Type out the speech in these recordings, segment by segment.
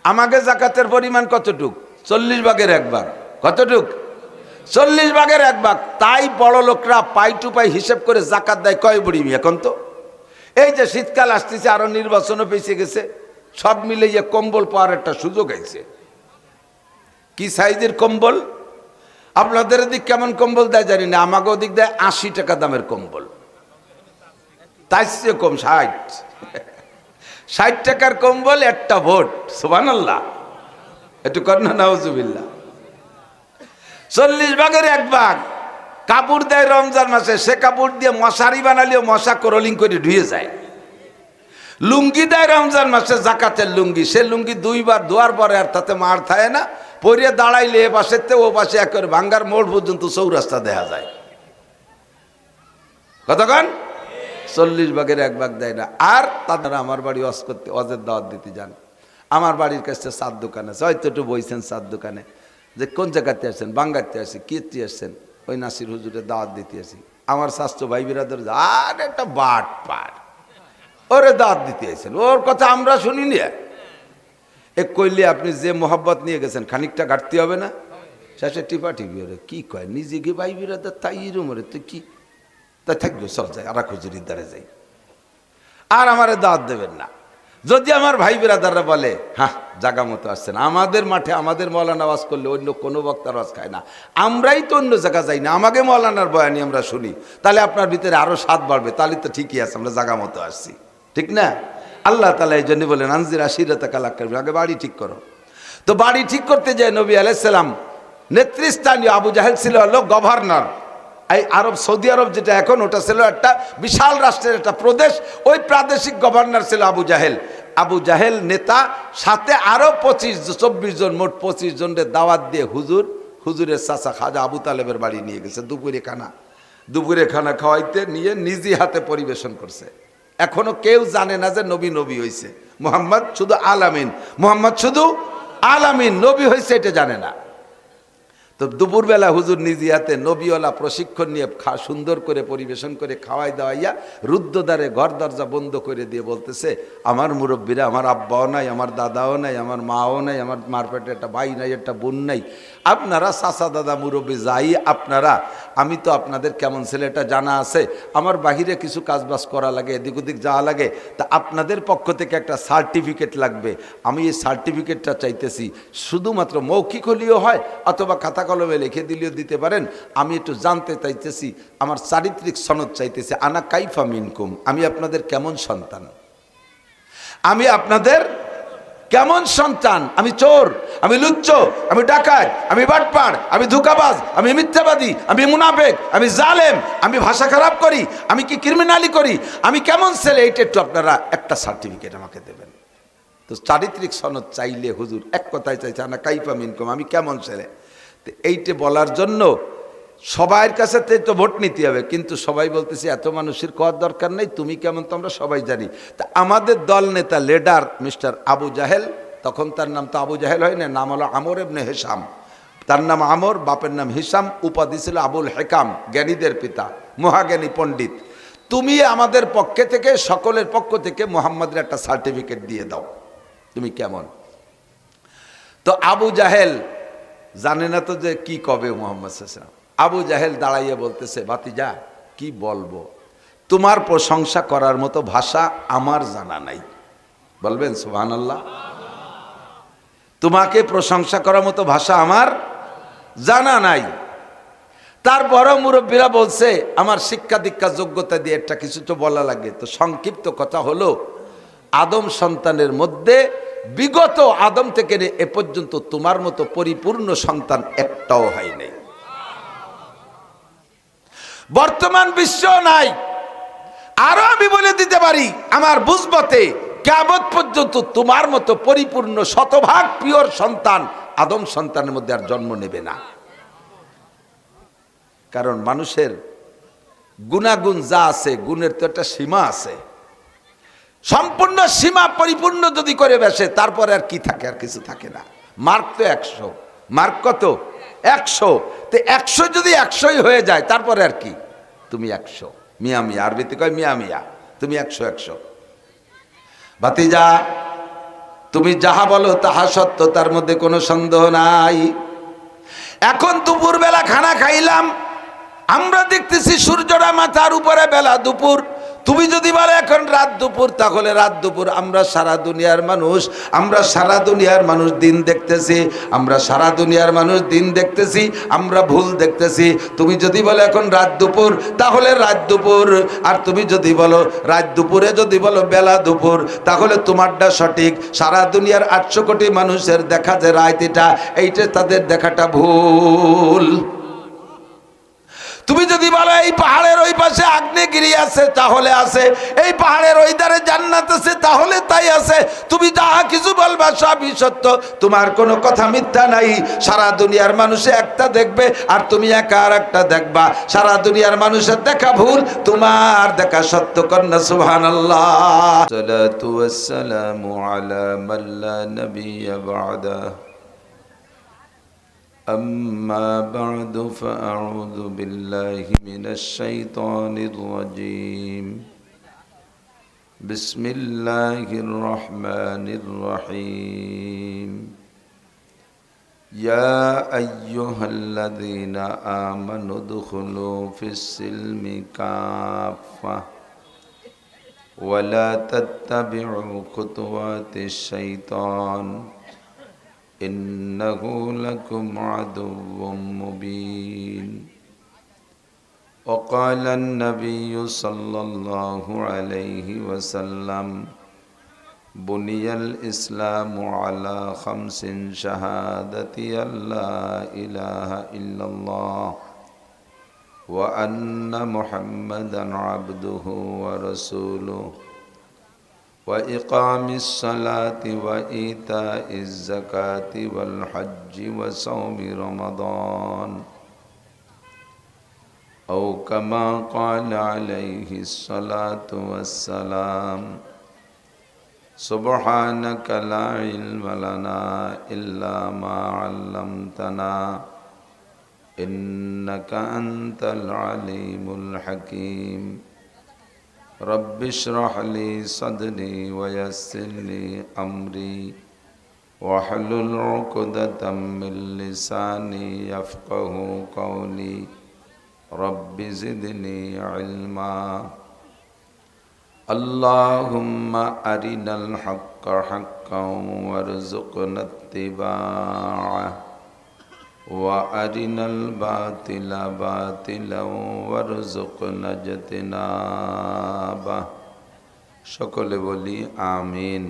আমাকে জাকাতের পরিমাণ কতটুক? 40 ভাগের 1 ভাগ। কতটুক? 40 ভাগের 1 ভাগ। তাই বড় লোকরা পাই টু পাই হিসেব করে জাকাত দেয় কয় বুড়ি এখন। তো এই যে শীতকাল আসতেছে, আরো নির্বাচনও পেছে গেছে, সব মিলে কম্বল পাওয়ার একটা সুযোগ আইছে। কি সাইজের কম্বল? আপনাদের দিক কেমন কম্বল দেয় জানি না, আমাকে ওদিক দেয় 80 টাকা দামের কম্বল। তাই চেয়ে কম 60 টাকার কম্বল একটা ভোট। সুবহানাল্লাহ, একটু কন্যা নাউজুবিল্লাহ। 40 ভাগের 1 ভাগ কাপড় দেয় রমজান মাসে, সে কাপড় দিয়ে মশারি বানালেও মশা করলিং করে ধুয়ে যায়। লুঙ্গি দেয় রমজান মাসে, জাকাতের লুঙ্গি, সে লুঙ্গি 2 বার ধোয়ার পরে আর তাতে মার থাকে না, পরিয়ে দাঁড়াইলে এ পাশের ও পাশে একেবারে ভাঙ্গার মোড় পর্যন্ত চৌরাস্তা দেখা যায়। কতক্ষণ? 40 ভাগের 1 ভাগ দেয় না। আর তারা আমার বাড়ি ওয়াজ করতে, ওয়াজের দাওয়াত দিতে যান। আমার বাড়ির কাছে চার দোকান আছে, হয়তো একটু বইছেন চার দোকানে, যে কোন জায়গাতে আসছেন? বাঙ্গাতে আসছি। কীর্তি আসছেন? ওই নাসির হুজুরের দাওয়াত দিতে আসি। আমার স্বাস্থ্য ভাই বিরাদের আর একটা বাট পার, ওরে দাওয়াত দিতে আসছেন, ওর কথা আমরা শুনিনি। এ কইলে আপনি যে মোহাব্বত নিয়ে গেছেন খানিকটা ঘাটতি হবে না? শেষে টিপা টিপি, ওরে কি কয়, নিজে গিয়ে ভাই বিরাদের তাই রুমরে তুই কি, তাই থাকবে, চল যাই আর হুজুরির দ্বারে যাই, আর আমারে দাওয়াত দেবেন না। যদি আমার ভাই বিরাদাররা বলে হ্যাঁ জাগা মতো আসছেন, আমাদের মাঠে আমাদের মৌলানা ওয়াজ করলে অন্য কোনো বক্তার ওয়াজ খায় না, আমরাই তো অন্য জায়গা যাই না, আমাকে মৌলানার বয়ানি আমরা শুনি, তাহলে আপনার ভিতরে আরো স্বাদ বাড়বে, তাহলে তো ঠিকই আছে, আমরা জাগা মতো আসছি, ঠিক না? আল্লাহ তাআলা এই জন্য বলেন আনজির আশিরাতাকা লাকারবিন, আগে বাড়ি ঠিক করো। তো বাড়ি ঠিক করতে যায় নবী আলাইহিস সালাম, নেতৃস্থানীয় আবু জাহেল ছিল হলো গভর্নর। এই আরব, সৌদি আরব যেটা এখন, ওটা ছিল একটা বিশাল রাষ্ট্রের একটা প্রদেশ, ওই প্রাদেশিক গভর্নর ছিল আবু জাহেল। আবু জাহেল নেতা, সাথে আরো 24 জন, মোট 25 জনের দাওয়াত দিয়ে হুজুরের চাচা খাজা আবু তালেবের বাড়ি নিয়ে গেছে। দুপুরে খানা খাওয়াইতে নিয়ে নিজে হাতে পরিবেশন করছে। এখনো কেউ জানে না যে নবী হয়েছে। মুহাম্মদ শুধু আলামিন, মুহাম্মদ শুধু আলামিন, নবী হয়েছে এটা জানে না। তো দুপুরবেলা হুজুর নিজে হাতে নবীওয়ালা প্রশিক্ষণ নিয়ে সুন্দর করে পরিবেশন করে খাওয়াই দাওয়াইয়া রুদ্ধদ্বারে ঘর দরজা বন্ধ করে দিয়ে বলতেছে, আমার মুরব্বীরা, আমার আব্বাও নাই, আমার দাদাও নাই, আমার মাও নাই, আমার মার পেটে একটা ভাই নাই, একটা বোন নাই, আপনারা চাচা দাদা মুরব্বী যাই আপনারা, আমি তো আপনাদের কেমন ছেলেটা জানা আছে, আমার বাহিরে কিছু কাজবাজ করা লাগে, এদিক ওদিক যাওয়া লাগে, তা আপনাদের পক্ষ থেকে একটা সার্টিফিকেট লাগবে, আমি এই সার্টিফিকেটটা চাইতেছি, শুধুমাত্র মৌখিক হলেও হয় অথবা খাতা কলমে লিখে দিলেও দিতে পারেন, আমি একটু জানতে চাইতেছি, আমার চারিত্রিক সনদ চাইতেছি, আনা কাইফা মিনকুম, আমি আপনাদের কেমন সন্তান, আমি আপনাদের কেমন সন্তান, আমি চোর, আমি লুচ্চ, আমি ডাকাত, আমি বাটপার, আমি ধোঁকাবাজ, আমি মিথ্যাবাদী, আমি মুনাফেক, আমি জালেম, আমি ভাষা খারাপ করি, আমি কি ক্রিমিনালি করি, আমি কেমন ছেলে, এইটা একটু আপনারা একটা সার্টিফিকেট আমাকে দেবেন। তো চারিত্রিক সনদ চাইলে হুজুর এক কথায় চাইছে, আনা কাইফা মিনকুম, আমি কেমন ছেলে। তো এইটা বলার জন্য সবার কাছে তো ভোট নিতে হবে, কিন্তু সবাই বলতেছে এত মানুষের করার দরকার নেই, তুমি কেমন তো আমরা সবাই জানি। তা আমাদের দল নেতা লিডার মিস্টার আবু জাহেল, তখন তার নাম তো আবু জাহেল হয় না, নাম হলো আমর ইবনে হিশাম, তার নাম আমর, বাপের নাম হিশাম, উপাধি ছিল আবুল হেকাম, জ্ঞানীদের পিতা, মহাজ্ঞানী পণ্ডিত, তুমি আমাদের পক্ষে থেকে, সকলের পক্ষ থেকে মুহাম্মাদের একটা সার্টিফিকেট দিয়ে দাও, তুমি কেমন। তো আবু জাহেল জানে না তো যে কি কবে মুহাম্মদ সাল্লাল্লাহু আলাইহি ওয়াসাল্লাম। আবু জাহেল দাঁড়াইয়া বলতেছে, ভাতিজা কি বলবো, তোমার প্রশংসা করার মতো ভাষা আমার জানা নাই, বলবেন সুবহানাল্লাহ, তোমাকে প্রশংসা করার মতো ভাষা আমার জানা নাই। তারপরও মুরব্বীরা বলছে, আমার শিক্ষা দীক্ষা যোগ্যতা দিয়ে একটা কিছু তো বলা লাগে। তো সংক্ষিপ্ত কথা হলো, আদম সন্তানের মধ্যে বিগত আদম থেকে এ পর্যন্ত তোমার মতো পরিপূর্ণ সন্তান একটাও হয় নাই, বর্তমান বিশ্ব নাই। আরো আমি বলে দিতে পারি, আমার বুঝবতে কিয়ামত পর্যন্ত তোমার মতো পরিপূর্ণ শতভাগ পিওর সন্তান আদম সন্তানের মধ্যে আর জন্ম নেবে না। কারণ মানুষের গুণাগুণ যা আছে, গুণের তো একটা সীমা আছে, সম্পূর্ণ সীমা পরিপূর্ণ যদি করে বসে, তারপরে আর কি থাকে, আর কিছু থাকে না। মার্ক তো 100, মার্ক কত? 100। তো 100 যদি 100ই হয়ে যায়, তারপরে আর কি, তুমি 100, মিয়া মিয়া, আরবিতে কয় মিয়া মিয়া, তুমি 100। ভাতিজা তুমি যাহা বলো তাহা সত্য, তার মধ্যে কোনো সন্দেহ নাই। এখন দুপুর বেলা খানা খাইলাম, আমরা দেখতেছি সূর্যটা মাথার উপরে, বেলা দুপুর। তুমি যদি বলো এখন রাত দুপুর, তাহলে রাত দুপুর। আমরা সারা দুনিয়ার মানুষ, আমরা সারা দুনিয়ার মানুষ দিন দেখতেছি, আমরা সারা দুনিয়ার মানুষ দিন দেখতেছি, আমরা ভুল দেখতেছি। তুমি যদি বলো এখন রাত দুপুর, তাহলে রাত দুপুর। আর তুমি যদি বলো রাত দুপুরে, যদি বলো বেলা দুপুর, তাহলে তোমারটা সঠিক। সারা দুনিয়ার 800 কোটি মানুষের দেখা যে রাত, এইটা তাদের দেখাটা ভুল। তুমি যদি বলো এই পাহাড়ের ওই পাশে আগ্নেয়গিরি আছে, তাহলে আছে। এই পাহাড়ের ওই ধারে জান্নাত আছে, তাহলে তাই আছে। তুমি যাহা কিছু বলবা সবই সত্য, তোমার কোনো কথা মিথ্যা নাই। সারা দুনিয়ার মানুষে একটা দেখবে, আর তুমি একা আর একটা দেখবা। সারা দুনিয়ার মানুষের দেখা ভুল, তোমার দেখা সত্য। কন্যা সুবহানাল্লাহ। সালাতু ওয়াসসালামু আলা মান লা নাবিয়্যা বা'দা। أما بعد فأعوذ بالله من الشيطان الرجيم. بسم الله الرحمن الرحيم. يا أيها الذين آمنوا ادخلوا في السلم كافة ولا تتبعوا خطوات الشيطان إنه لكم عدو مبين. وقال النبي صلى الله عليه وسلم بني الإسلام على 5 شهادة أن لا إله إلا الله وأن محمدا عبده ورسوله وإقام الصلاة وإيتاء الزكاة والحج وصوم رمضان أو كما قال عليه الصلاة والسلام. سبحانك لا علم لنا إلا ما علمتنا إنك أنت العليم الحكيم. رب اشرح لي صدري ويسر لي أمري واحلل عقدة من لساني يفقه قولي. رب زدني علما. اللهم أرنا الحق حقا وارزقنا اتباعه وأرنا الباطل باطلا وارزقنا اجتنابه. সকলে বলি আমিন।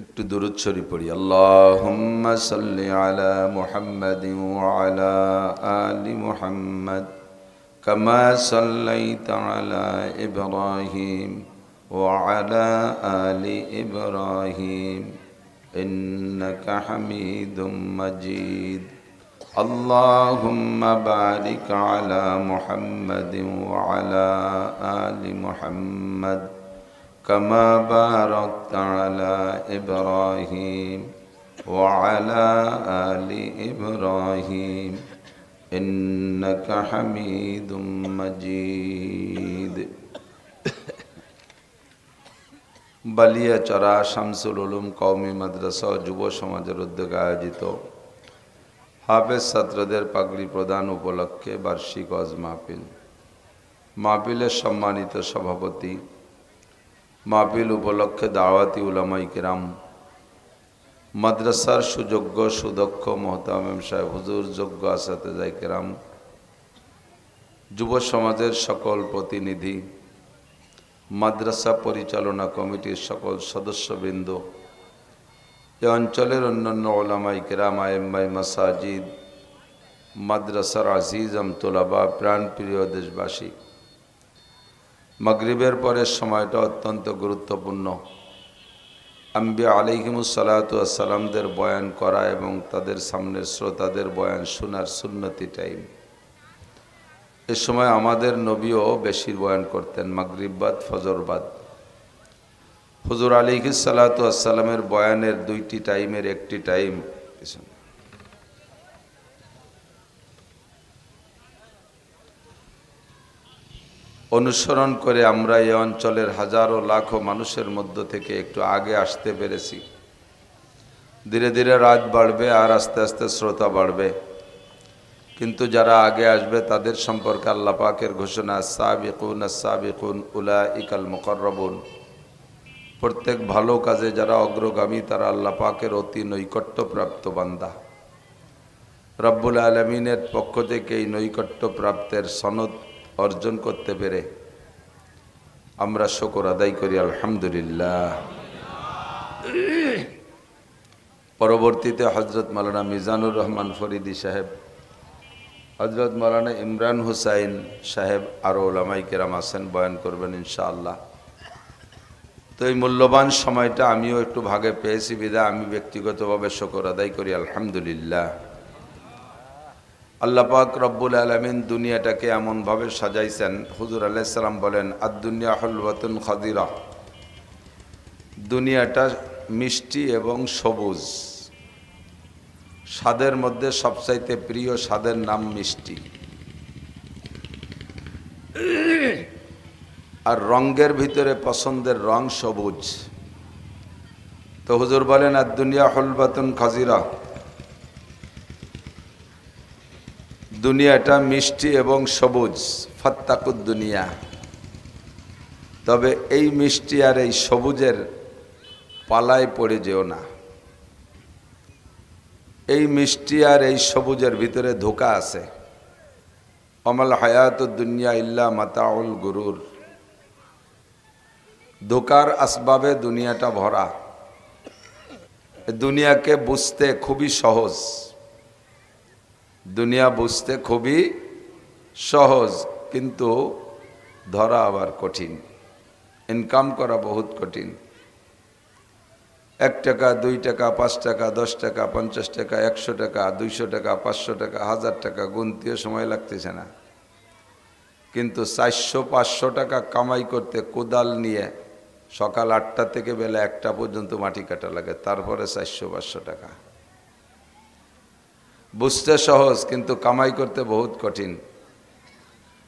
একটু দুরূদ শরীফ পড়ি। আল্লাহুম্মা সাল্লি আলা মুহাম্মাদিন ওয়া আলা আলি মুহাম্মাদ কামা সাল্লাইতা আলা ইব্রাহিম ওয়া আলা আলি ইব্রাহিম ইন্নাকা হামিদুম মাজিদ। আল্লাহুম্মা বারিক আলা মুহাম্মাদিন ওয়া আলা আলি মুহাম্মাদ كما باركت على إبراهيم وعلى آل إبراهيم إنك حميد مجيد. বালিয়াচড়া শামসুল উলুম কওমি মাদ্রাসা ও যুব সমাজের উদ্যোগে আয়োজিত হাফেজ ছাত্রদের পাগড়ি প্রদান উপলক্ষে বার্ষিক ওয়াজ মাহফিল। মাহফিলের সম্মানিত সভাপতি, মাহফিল উপলক্ষে দাওয়াতি উলামায়ে কিরাম, মাদ্রাসার সুযোগ্য সুদক্ষ মোহতামিম সাহেব হুজুর, যোগ্য আসাতেজায়ে কিরাম, যুব সমাজের সকল প্রতিনিধি, মাদ্রাসা পরিচালনা কমিটির সকল সদস্যবৃন্দ, এ অঞ্চলের অন্যান্য উলামায়ে কিরাম, আইম্মায়ে মাসাজিদ, মাদ্রাসার আজিজ তোলাবা, প্রাণপ্রিয় দেশবাসী, মাগরিবের পরের সময়টা অত্যন্ত গুরুত্বপূর্ণ। আম্বিয়া আলাইহিমুস সালাতু ওয়াস সালামদের বয়ান করা এবং তাদের সামনের শ্রোতাদের বয়ান শোনার সুন্নতি টাইম। এ সময় আমাদের নবীও বেশি বয়ান করতেন, মাগরিব বাদ ফজর বাদ। হুজুর আলাইহিস সালাতু ওয়াস সালামের বয়ানের দুইটি টাইমের একটি টাইম অনুসরণ করে আমরা এই অঞ্চলের হাজারো লাখো মানুষের মধ্য থেকে একটু আগে আসতে পেরেছি। ধীরে ধীরে রাত বাড়বে আর আস্তে আস্তে শ্রোতা বাড়বে, কিন্তু যারা আগে আসবে তাদের সম্পর্কে আল্লাহ পাকের ঘোষণা, সাবিকুন আস-সাবিকুন উলাইকাল মুকাররাবুন। প্রত্যেক ভালো কাজে যারা অগ্রগামী তারা আল্লাহ পাকের অতি নৈকট্যপ্রাপ্ত বান্দা। রব্বুল আলামিনের পক্ষ থেকে এই নৈকট্যপ্রাপ্তের সনদ অর্জন করতে পেরে আমরা শুকর আদায় করি, আলহামদুলিল্লাহ। পরবর্তীতে হযরত মাওলানা মিজানুর রহমান ফরিদি সাহেব, হযরত মাওলানা ইমরান হুসাইন সাহেব, আরও উলামায়ে কেরাম আছেন, বয়ান করবেন ইনশাআল্লাহ। তো এই মূল্যবান সময়টা আমিও একটু ভাগে পেয়েছি বিধায় আমি ব্যক্তিগতভাবে শুকর আদায় করি, আলহামদুলিল্লাহ। আল্লাহ পাক রব্বুল আলামিন দুনিয়াটাকে এমনভাবে সাজাইছেন, হুজুর আলাইহিস সালাম বলেন, আদ-দুনিয়া হুলওয়াতুন খাদিরা, দুনিয়াটা মিষ্টি এবং সবুজ। স্বাদের মধ্যে সবচাইতে প্রিয় স্বাদের নাম মিষ্টি, আর রঙের ভিতরে পছন্দের রং সবুজ। তো হুজুর বলেন, আদ-দুনিয়া হুলওয়াতুন খাদিরা, দুনিয়াটা মিষ্টি এবং সবুজ। ফাত্তাকুদ দুনিয়া, তবে এই মিষ্টি আর এই সবুজের পালায় পড়ে যেও না। এই মিষ্টি আর এই সবুজের ভিতরে ধোঁকা আছে। অমাল হায়াতুদ দুনিয়া ইল্লা মাতাউল গুরুর, ধোঁকার আসবাবে দুনিয়াটা ভরা। দুনিয়াকে বুঝতে খুবই সহজ, দুনিয়া বুঝতে খুবই সহজ, কিন্তু ধরা আবার কঠিন, ইনকাম করা বহুত কঠিন। 1 টাকা 2 টাকা 5 টাকা 10 টাকা 50 টাকা 100 টাকা 200 টাকা 500 টাকা 1000 টাকা গুনতেও সময় লাগতেছে না, কিন্তু 400-500 টাকা কামাই করতে কোদাল নিয়ে সকাল 8টা থেকে বেলা 1টা পর্যন্ত মাটি কাটা লাগে, তারপরে 400-500 টাকা। বুঝতে সহজ কিন্তু কামাই করতে বহুত কঠিন।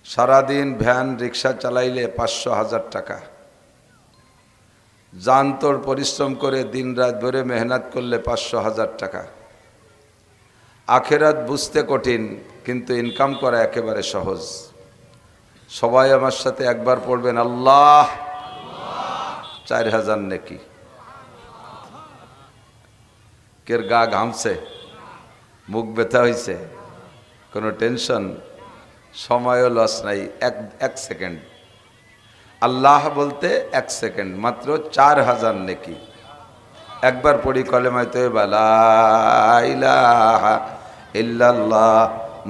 সারাদিন ভ্যান রিক্সা চালাইলে 500-1000 টাকা, জানতোর পরিশ্রম করে দিন রাত ধরে মেহনত করলে 500-1000 টাকা। আখেরাত বুঝতে কঠিন কিন্তু ইনকাম করা একেবারে সহজ। সবাই আমার সাথে একবার পড়বেন, আল্লাহ 4000 নেকি। কের গা ঘামছে, মুখ ব্যথা হয়েছে, কোনো টেনশন, সময়ও লস নাই। এক সেকেন্ড, আল্লাহ বলতে 1 সেকেন্ড, মাত্র 4000 নেকি। একবার পড়ি কলেমায়ে তয়্যিবা, লা ইলাহা ইল্লাল্লাহ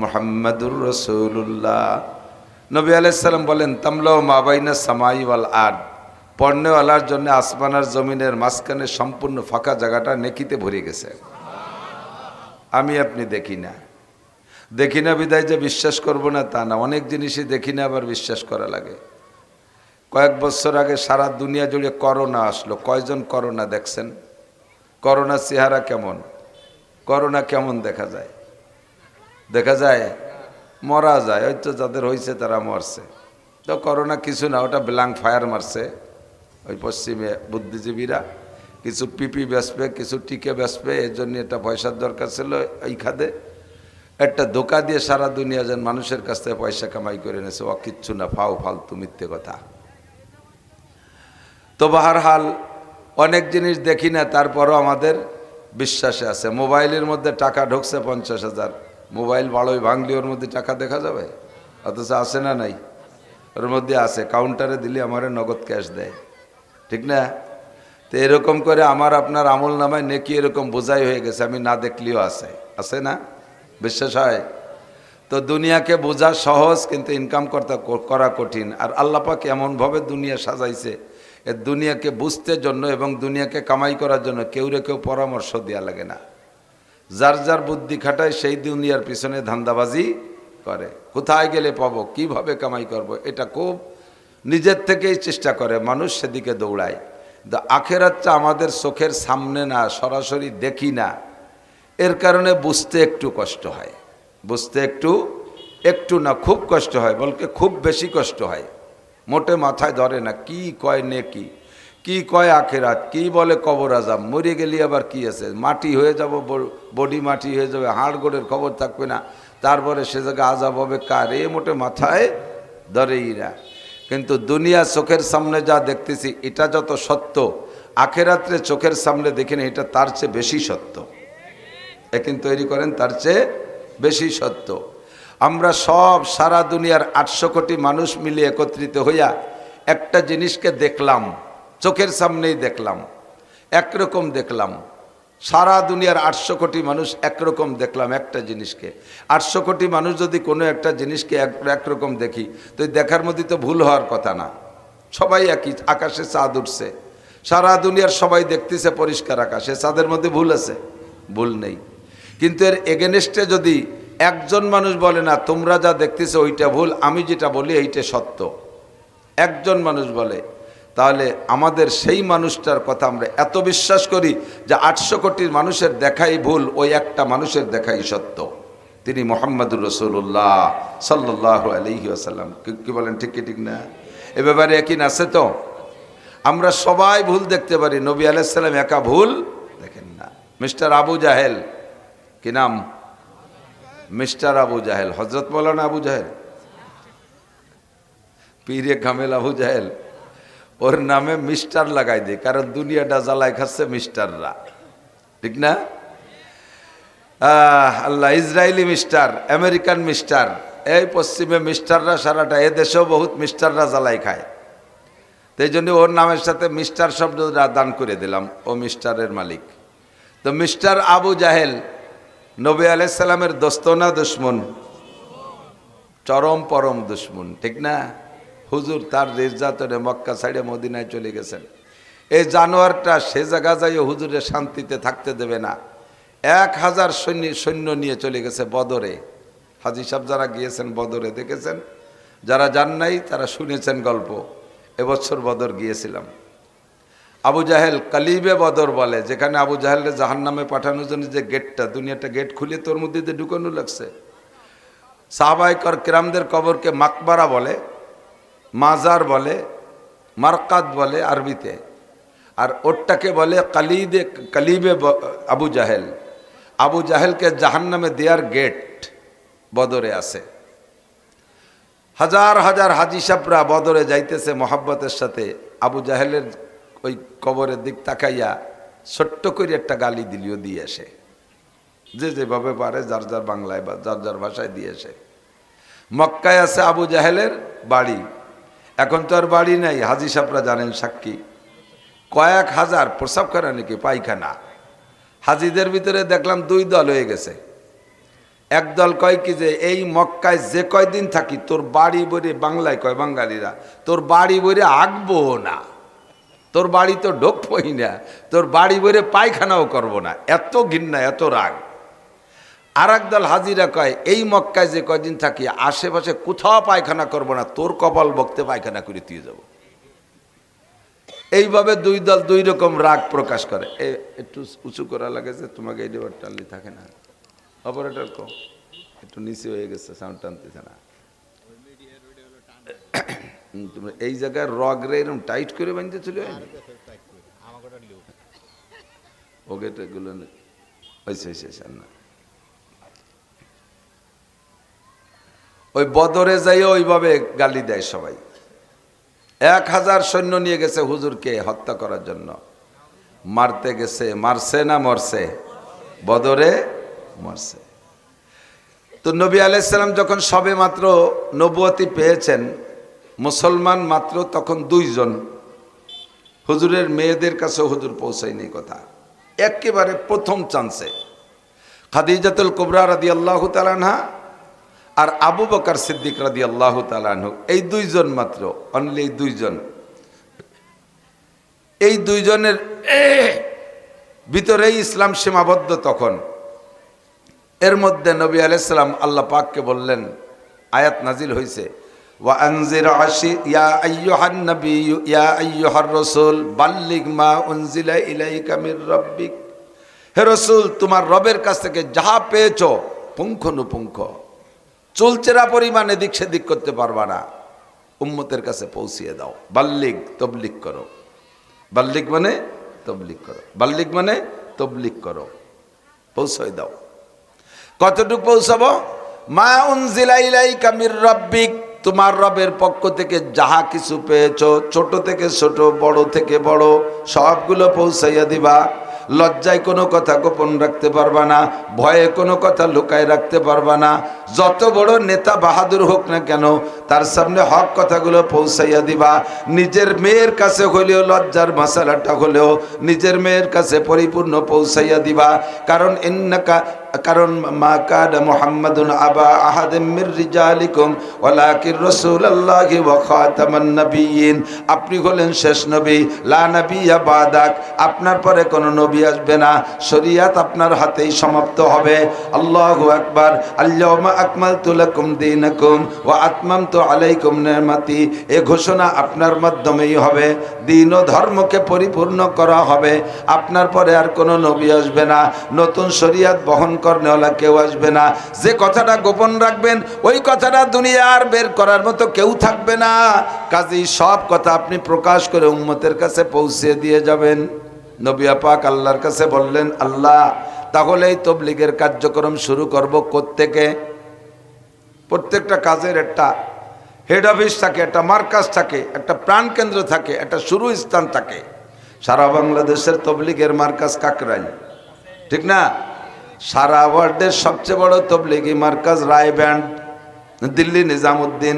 মুহাম্মাদুর রাসূলুল্লাহ। নবী আলাইহিস সালাম বলেন, তামলাউ মা বাইনা সামাই ওয়াল আরদ, পড়নেওয়ালার জন্য আসমান আর জমিনের মাঝখানে সম্পূর্ণ ফাঁকা জায়গাটা নেকিতে ভরে গেছে। আমি আপনি দেখি না, দেখি না বিদায় যে বিশ্বাস করব না তা না, অনেক জিনিসই দেখি না আবার বিশ্বাস করা লাগে। কয়েক বছর আগে সারা দুনিয়া জুড়ে করোনা আসলো, কয়জন করোনা দেখছেন? করোনা চেহারা কেমন? করোনা কেমন দেখা যায়? দেখা যায়, মরা যায়। হয়তো যাদের হয়েছে তারা মরছে। তো করোনা কিছু না, ওটা ব্ল্যাঙ্ক ফায়ার মারছে ওই পশ্চিমে বুদ্ধিজীবীরা, কিছু পিপি বেসবে, কিছু টিকে বেসবে, এর জন্য এটা পয়সার দরকার ছিল। এই খাদে একটা ধোকা দিয়ে সারা দুনিয়া যেন মানুষের কাছ থেকে পয়সা কামাই করে এনেছে, ও কিচ্ছু না, ফালতু মিথ্যে কথা। তো বাহারহাল অনেক জিনিস দেখি না, তারপরও আমাদের বিশ্বাসে আছে। মোবাইলের মধ্যে টাকা ঢুকছে 50,000, মোবাইল বাড়োই ভাঙলি ওর মধ্যে টাকা দেখা যাবে? অথচ আছে না নাই? ওর মধ্যে আছে, কাউন্টারে দিলে আমারে নগদ ক্যাশ দেয়, ঠিক না? তো এরকম করে আমার আপনার আমল নামায় নেকি এরকম বোঝাই হয়ে গেছে, আমি না দেখলেও আছে, আছে না? বিশ্বাস হয়? তো দুনিয়াকে বোঝা সহজ কিন্তু ইনকাম করা কঠিন। আর আল্লাহ পাক এমনভাবে দুনিয়া সাজাইছে, এ দুনিয়াকে বুঝতে জন্য এবং দুনিয়াকে কামাই করার জন্য কেউ পরামর্শ দেওয়া লাগে না। যার যার বুদ্ধি খাটায় সেই দুনিয়ার পিছনে ধান্দাবাজি করে, কোথায় গেলে পাবো, কিভাবে কামাই করব, এটা খুব নিজের থেকেই চেষ্টা করে মানুষ, সেদিকে দৌড়ায়। আখেরাতটা আমাদের চোখের সামনে না, সরাসরি দেখি না, এর কারণে বুঝতে একটু কষ্ট হয়। বুঝতে একটু না, খুব কষ্ট হয়, বলকে খুব বেশি কষ্ট হয়। মোটে মাথায় ধরে না কি কয় নেকি, কি কয় আখেরাত, কি বলে কবর আজাব। মরে গেলি আবার কি আছে, মাটি হয়ে যাব, বডি মাটি হয়ে যাবে, হাড় গোড়ের খবর থাকবে না, তারপরে সে জায়গায় আজাব হবে কার, এ মোটে মাথায় ধরেই না। কিন্তু দুনিয়া চোখের সামনে যা দেখতেছি এটা যত সত্য, আখেরাত্রে চোখের সামনে দেখি না, এটা তার চেয়ে বেশি সত্য। এখন তৈরি করেন, তার চেয়ে বেশি সত্য। আমরা সব সারা দুনিয়ার 800 কোটি মানুষ মিলে একত্রিত হইয়া একটা জিনিসকে দেখলাম, চোখের সামনেই দেখলাম, একরকম দেখলাম। সারা দুনিয়ার 800 কোটি মানুষ একরকম দেখলাম একটা জিনিসকে। 800 কোটি মানুষ যদি কোনো একটা জিনিসকে একরকম দেখি, তো দেখার মধ্যে তো ভুল হওয়ার কথা না। সবাই একই, আকাশে চাঁদ উঠছে, সারা দুনিয়ার সবাই দেখতেছে পরিষ্কার আকাশে, চাঁদের মধ্যে ভুল আছে? ভুল নেই। কিন্তু এর এগেনস্টে যদি একজন মানুষ বলে না তোমরা যা দেখতেছো ওইটা ভুল, আমি যেটা বলি এইটা সত্য, একজন মানুষ বলে, তাহলে আমাদের সেই মানুষটার কথা আমরা এত বিশ্বাস করি যে 800 কোটি মানুষের দেখাই ভুল, ওই একটা মানুষের দেখাই সত্য, তিনি মুহাম্মদুর রাসূলুল্লাহ সাল্লাল্লাহু আলাইহি ওয়াসাল্লাম। কি বলেন, ঠিক কি ঠিক না? এ ব্যাপারে একই আছে তো? আমরা সবাই ভুল দেখতে পারি, নবী আলাইহিস সালাম একা ভুল দেখেন না। মিস্টার আবু জাহেল, কি নাম? মিস্টার আবু জাহেল, হযরত মাওলানা আবু জাহেল, পীরে কামেল আবু জাহেল, ওর নামে মিস্টার লাগাই দেয়, কারণ দুনিয়াটা জ্বালাই খাচ্ছে মিস্টাররা, ঠিক না? আল্লাহ, ইসরায়েলি মিস্টার, আমেরিকান মিস্টার, এই পশ্চিমে মিস্টাররা সারাটা, এ দেশেও বহুত মিস্টাররা জ্বালাই খায়। তাই জন্য ওর নামের সাথে মিস্টার শব্দটা দান করে দিলাম, ও মিস্টারের মালিক। তো মিস্টার আবু জাহেল নবী আলাইহিস সালামের দোস্ত না দুশমন? চরম পরম দুশমন, ঠিক না? হুজুর তার নির্যাতনে মক্কা ছাইড়ে মদিনায় চলে গেছেন। এই জানোয়ারটা সে জায়গা যাইও হুজুরের শান্তিতে থাকতে দেবে না। 1000 সৈন্য নিয়ে চলে গেছে বদরে। হাজী সাহেব যারা গিয়েছেন বদরে দেখেছেন, যারা যান নাই তারা শুনেছেন গল্প। এবছর বদর গিয়েছিলাম। আবু জাহেল কালিবে বদর বলে, যেখানে আবু জাহেলকে জাহান্নামে পাঠানোর জন্য যে গেটটা, দুনিয়াটা গেট খুলে তোর মধ্যে দিয়ে ঢুকানো লাগছে। সাহাবায়ে কেরামদের কবরকে মাকবারা বলে, মাজার বলে, মারকাত বলে আরবিতে, আর ওরটাকে বলে কালিবে আবু জাহেল। আবু জাহেলকে জাহান্নামে দেওয়ার গেট বদরে আছে। হাজার হাজার হাজি সাহেবরা বদরে যাইতেছে মহাব্বতের সাথে, আবু জাহেলের ওই কবরের দিক তাকাইয়া ছোট্ট করে একটা গালি দিলিও দিয়ে আসে, যে যেভাবে পারে, যার যার বাংলায় বা যার যার ভাষায় দিয়ে আসে। মক্কায় আছে আবু জাহেলের বাড়ি, এখন তো আর বাড়ি নাই, হাজি সাহেবরা জানেন সাক্ষী। কয়েক হাজার প্রসাব করে নাকি পায়খানা। হাজিদের ভিতরে দেখলাম 2 দল হয়ে গেছে। একদল কয় কি যে এই মক্কায় যে কয়দিন থাকি তোর বাড়ি বইরে, বাংলায় কয় বাঙালিরা, তোর বাড়ি বইরে আঁকবো না, তোর বাড়ি তো ঢোকবই না, তোর বাড়ি বইরে পায়খানাও করবো না, এত ঘৃণা এত রাগ। আর একদল হাজিরা কয় এই মক্কায় যে কয়দিন থাকি আশেপাশে কোথাও পায়খানা করবো না, তোর কপাল বক্তে পায়খানা করে দিয়ে যাবো। এইভাবে 2 দল 2 রকম রাগ প্রকাশ করে। একটু উঁচু করা লাগে যে তোমাকে এই ডেবার টানলি থাকে না, অপারেটর কো একটু নিচে হয়ে গেছে, সাউন্ড টানতেছে না। তোমরা এই জায়গায় রগ রে এরকম টাইট করে বাঁধতে চলে হয়নি, ওকে গুলো না। ওই বদরে যাইও ওইভাবে গালি দেয় সবাই। 1000 সৈন্য নিয়ে গেছে হুজুরকে হত্যা করার জন্য, মারতে গেছে, মারছে না মরছে? বদরে মরছে। তো নবী আলাইহিস সালাম যখন সবে মাত্র নবুয়তি পেয়েছেন, মুসলমান মাত্র তখন 2 জন। হুজুরের মেয়েদের কাছে হুজুর পৌঁছায়নি কথা, একেবারে প্রথম চান্সে খাদিজাতুল কুবরা রাদিয়াল্লাহু তাআলা আনহা আর আবু বকর সিদ্দিক রাদিয়াল্লাহু তাআলা আনহু, এই 2 জন মাত্র, অনলি 2 জন। এই 2 জনের ভিতরেই ইসলাম সীমাবদ্ধ তখন। এর মধ্যে নবী আলাইহিস সালাম আল্লাহ পাককে বললেন, আয়াত নাজিল হয়েছে, ওয়া আনজির আশি ইয়া আইয়ুহান নাবিয়্যু ইয়া আইয়ুহার রাসূল বাল্লিগ মা উনজিলা ইলাইকা মির রাব্বিক। হে রাসূল, তোমার রবের কাছ থেকে যাহা পেয়েছো পুঙ্খানুপুঙ্খ চুলচেরা পরিমাণ এদিক সেদিক করতে পারবা না, উম্মতের কাছে পৌঁছিয়ে দাও। বাল্লিগ, তবলিগ করো। বাল্লিগ মানে তবলিগ করো, বাল্লিগ মানে তবলিগ করো, পৌঁছাই দাও। কতটুকু পৌঁছাবো? মা উনজিলা ইলাইকা মির রাব্বিক, তোমার রবের পক্ষ থেকে যাহা কিছু পেয়েছো, ছোট থেকে ছোট, বড় থেকে বড়, সবগুলো পৌঁছাইয়া দিবা। লজ্জায় কোনো কথা গোপন রাখতে পারবা না, ভয়ে কোনো কথা লুকায় রাখতে পারবা না। যত বড় নেতা বাহাদুর হোক না কেন, তার সামনে হক কথাগুলো পৌঁছাইয়া দিবা। নিজের মেয়ের কাছে হলেও, লজ্জার মশালাটা হলেও নিজের মেয়ের কাছে পরিপূর্ণ পৌঁছাইয়া দিবা। কারণ মা কানা মুহাম্মাদুন আবা আহাদিম মির রিজালিকুম ওয়ালাকিন রাসূলুল্লাহি ওয়া খাতামান নাবিয়্যিন। আপনি হলেন শেষ নবী, লা নাবিয়্যা বাদাক, আপনার পরে কোনো নবী আসবে না। শরীয়ত আপনার হাতেই সমাপ্ত হবে। আল্লাহু আকবার। আল-ইয়াওমা আকমালতু লাকুম দীনাকুম ওয়া আতমামতু আলাইকুম নি'মাতি, এই ঘোষণা আপনার মাধ্যমেই হবে। দ্বীন ও ধর্মকে পরিপূর্ণ করা হবে। আপনার পরে আর কোনো নবী আসবে না, নতুন শরীয়ত বহন করনেওয়ালা কেউ আসবে না। যে কথাটা গোপন রাখবেন, ওই কথাটা দুনিয়ার বের করার মতো কেউ থাকবে না। কাজেই সব কথা আপনি প্রকাশ করে উম্মতের কাছে পৌঁছে দিয়ে যাবেন। নবী পাক আল্লাহর কাছে বললেন, আল্লাহ, তাহলে এই তবলিগের কার্যক্রম শুরু করব কোত্থেকে? প্রত্যেকটা কাজের একটা হেড অফিস থাকে, একটা মার্কাজ থাকে, একটা প্রাণকেন্দ্র থাকে, একটা শুরু স্থান থাকে। সারা বাংলাদেশের তবলিগের মার্কাজ কাকরাইল, ঠিক না? সারা ওয়ার্ল্ডের সবচেয়ে বড় তবলিগি মার্কাজ রায়ব্যান্ড, দিল্লি নিজামুদ্দিন।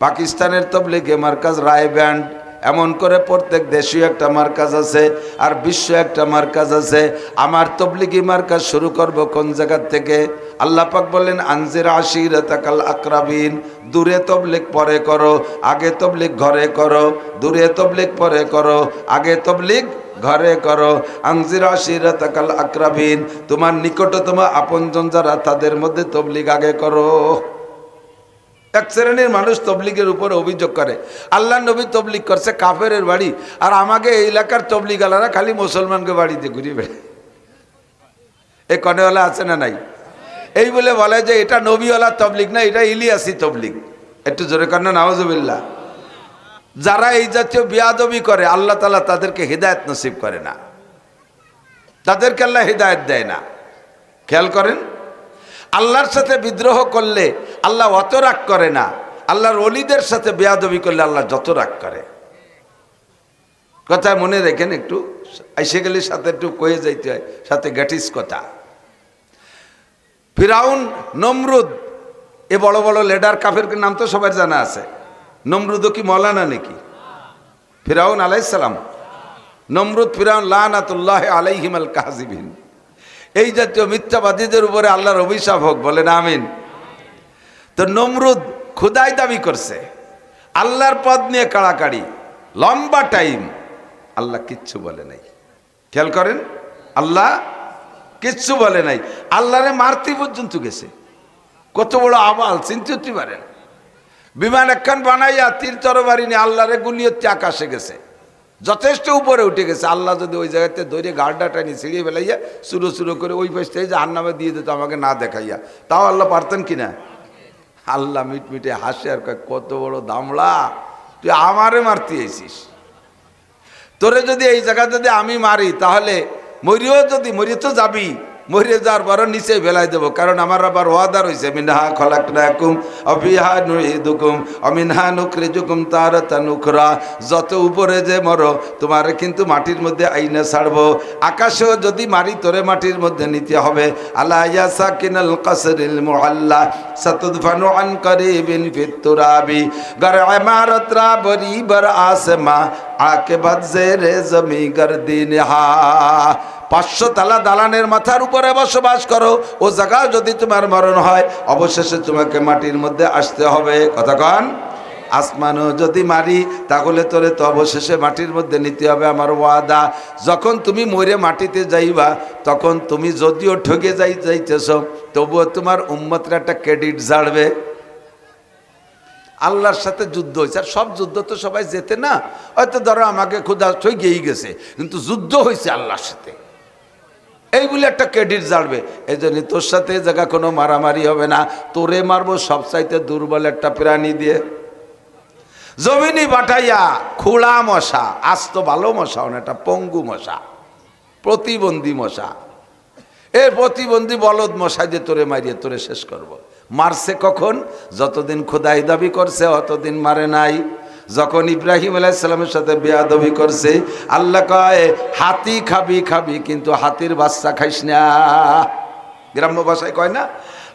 পাকিস্তানের তবলিগি মার্কাজ রায়ব্যান্ড। এমন করে প্রত্যেক দেশীয় একটা মার্কাজ আছে, আর বিশ্ব একটা মার্কাজ আছে। আমার তবলিগি মার্কাজ শুরু করব কোন জায়গা থেকে? আল্লাহ পাক বললেন, আনজির আশিরাতাকাল আকরাবিন। দূরে তবলিগ পরে করো, আগে তবলিগ ঘরে করো। দূরে তবলিগ পরে করো, আগে তবলিগ ঘরে করো। আনজির আশিরাতাকাল আকরাবিন, তোমার নিকটতম আপনজন যারা, তাদের মধ্যে তবলিগ আগে করো। এক শ্রেণীর মানুষ তবলিগের উপরে অভিযোগ করে, আল্লাহ নবী তবলিগ করছে কাফেরের বাড়ি, আর আমাকে এই এলাকার তবলিগালারা খালি মুসলমানকে বাড়িতে ঘুরিয়ে বেড়ায়। এই কনেওয়ালা আছে না নাই? এই বলে বলে যে এটা নবীওয়ালা তবলিগ না, এটা ইলিয়াসি তবলিগ। একটু জোরে করেন নাউজুবিল্লাহ। যারা এই জাতীয় বিয়াদবি করে, আল্লাহ তাআলা তাদেরকে হিদায়াত নসিব করে না, তাদেরকে আল্লাহ হিদায়াত দেয় না। খেয়াল করেন, আল্লাহর সাথে বিদ্রোহ করলে আল্লাহ অত রাগ করে না, আল্লাহর ওলিদের সাথে বেয়াদবি করলে আল্লাহ যত রাগ করে। কথা মনে রেখেন, একটু আইসে গেলে সাথে একটু কয়ে যাইতে হয়, সাথে গ্যাটিস কথা। ফিরাউন, নমরুদ, এ বড় বড় লিডার কাফের নাম তো সবার জানা আছে। নমরুদও কি মৌলানা নাকি? ফিরাউন আলাইহিস সালাম, নমরুদ, ফিরাউন লানাতুল্লাহি আলাইহিম আল কাযিবিন। এই জাতীয় মিথ্যাবাদীদের উপরে আল্লাহর অভিশাপ হোক, বলেন আমিন। তো নমরুদ খুদাই দাবি করছে, আল্লাহর পদ নিয়ে কাড়াকাড়ি, লম্বা টাইম, আল্লাহ কিচ্ছু বলে নাই। খেয়াল করেন, আল্লাহ কিচ্ছু বলে নাই। আল্লাহরে মারতে পর্যন্ত গেছে। কত বড় আবাল, চিন্তা করতে পারেন। বিমান একখান বানাইয়া তীর তরবারি নিয়ে আল্লাহরে গুলিয়ে আকাশে গেছে, যথেষ্ট উপরে উঠে গেছে। আল্লাহ যদি ওই জায়গাতে ধরে গার্ডা টানি ছিঁড়িয়ে ফেলাইয়া চুরো চুরো করে ওই পাশ থেকে জাহান্নামে দিয়ে দিত আমাকে না দেখাইয়া, তাও আল্লাহ পারতেন কিনা? আল্লাহ মিটমিটে হাসে আর কয়, কত বড় দামড়া, তুই আমারে মারতে এসিস। তোরে যদি এই জায়গা যদি আমি মারি, তাহলে মরিয়ে তো যাবি, মরিয়ে যাওয়ার পর নিচে ফেলাই দেবো। কারণ আমার আবার ওয়াদা রয়েছে, মিনহা খলাকনাকুম ওয়া ফিহা নুঈদুকুম ওয়া মিনহা নুখরিজুকুম তারাতান উখরা। যত উপরে যে মরো, তোমার কিন্তু মাটির মধ্যে আইনা ছাড়বো। আকাশেও যদি মারি, তোরে মাটির মধ্যে নিতে হবে। আলা ইয়া সাকিনাল কাসরিল মুআল্লা সাতুদফানু আন করিবিন ফিত তুরাবি গর ইমারত রা বরি বর আসমা আকিবাত জেরে জমি গর্দিনহা। 500 তালা দালানের মাথার উপরে বসবাস করো, ও জায়গা যদি তোমার মরণ হয়, অবশেষে তোমাকে মাটির মধ্যে আসতে হবে। কথা কন, আসমানও যদি মারি, তাহলে তোরে তো অবশেষে মাটির মধ্যে নিতে হবে, আমার ওয়াদা। যখন তুমি মরে মাটিতে যাইবা, তখন তুমি যদিও ঠকে যাইতেছ, তবুও তোমার উম্মতরা একটা ক্রেডিট ঝাড়বে। আল্লাহর সাথে যুদ্ধ হয়েছে। আর সব যুদ্ধ তো সবাই যেতে না, হয়তো ধরো আমাকে ক্ষুধা ছই গিয়েই গেছে, কিন্তু যুদ্ধ হয়েছে আল্লাহর সাথে, এই বলে একটা ক্রেডিট জানবে। এই জন্য তোর সাথে এই জায়গা কোনো মারামারি হবে না, তোরে মারবো সবচাইতে দুর্বল একটা প্রাণী দিয়ে। জমিনি বাটাইয়া খোলা মশা, আজ তো ভালো মশাও না, একটা পঙ্গু মশা, প্রতিবন্ধী মশা, এই প্রতিবন্ধী বলদ মশা দিয়ে তোরে মারিয়ে তোরে শেষ করব। মারছে কখন? যতদিন খোদাই দাবি করছে অতদিন মারে নাই। যখন ইব্রাহিম আলাইহিস সালামের সাথে বেয়াদবি করছে, আল্লাহ কয় হাতি খাবি খাবি কিন্তু হাতির বাচ্চা খাইস না। গ্রাম্য ভাষায় কয় না,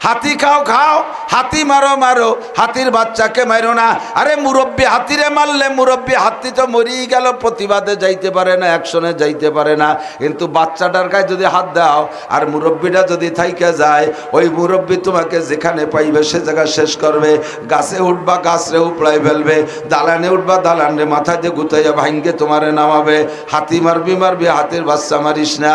হাতি খাও খাও, হাতি মারো মারো, হাতির বাচ্চাকে মারো না। আরে মুরব্বী হাতিরে মারলে মুরব্বী হাতি তো মরেই গেল, প্রতিবাদে যাইতে পারে না, অ্যাকশনে যাইতে পারে না, কিন্তু বাচ্চাটার গায়ে যদি হাত দাও আর মুরব্বীটা যদি থাইকে যায়, ওই মুরব্বী তোমাকে যেখানে পাইবে সে জায়গা শেষ করবে। গাছে উঠবা গাছরে উপড়াই ফেলবে, দালানে উঠবা দালানে মাথা দিয়ে গুতাইয়া ভাঙ্গে তোমারে নামাবে। হাতি মারবি মারবি, হাতির বাচ্চা মারিস না।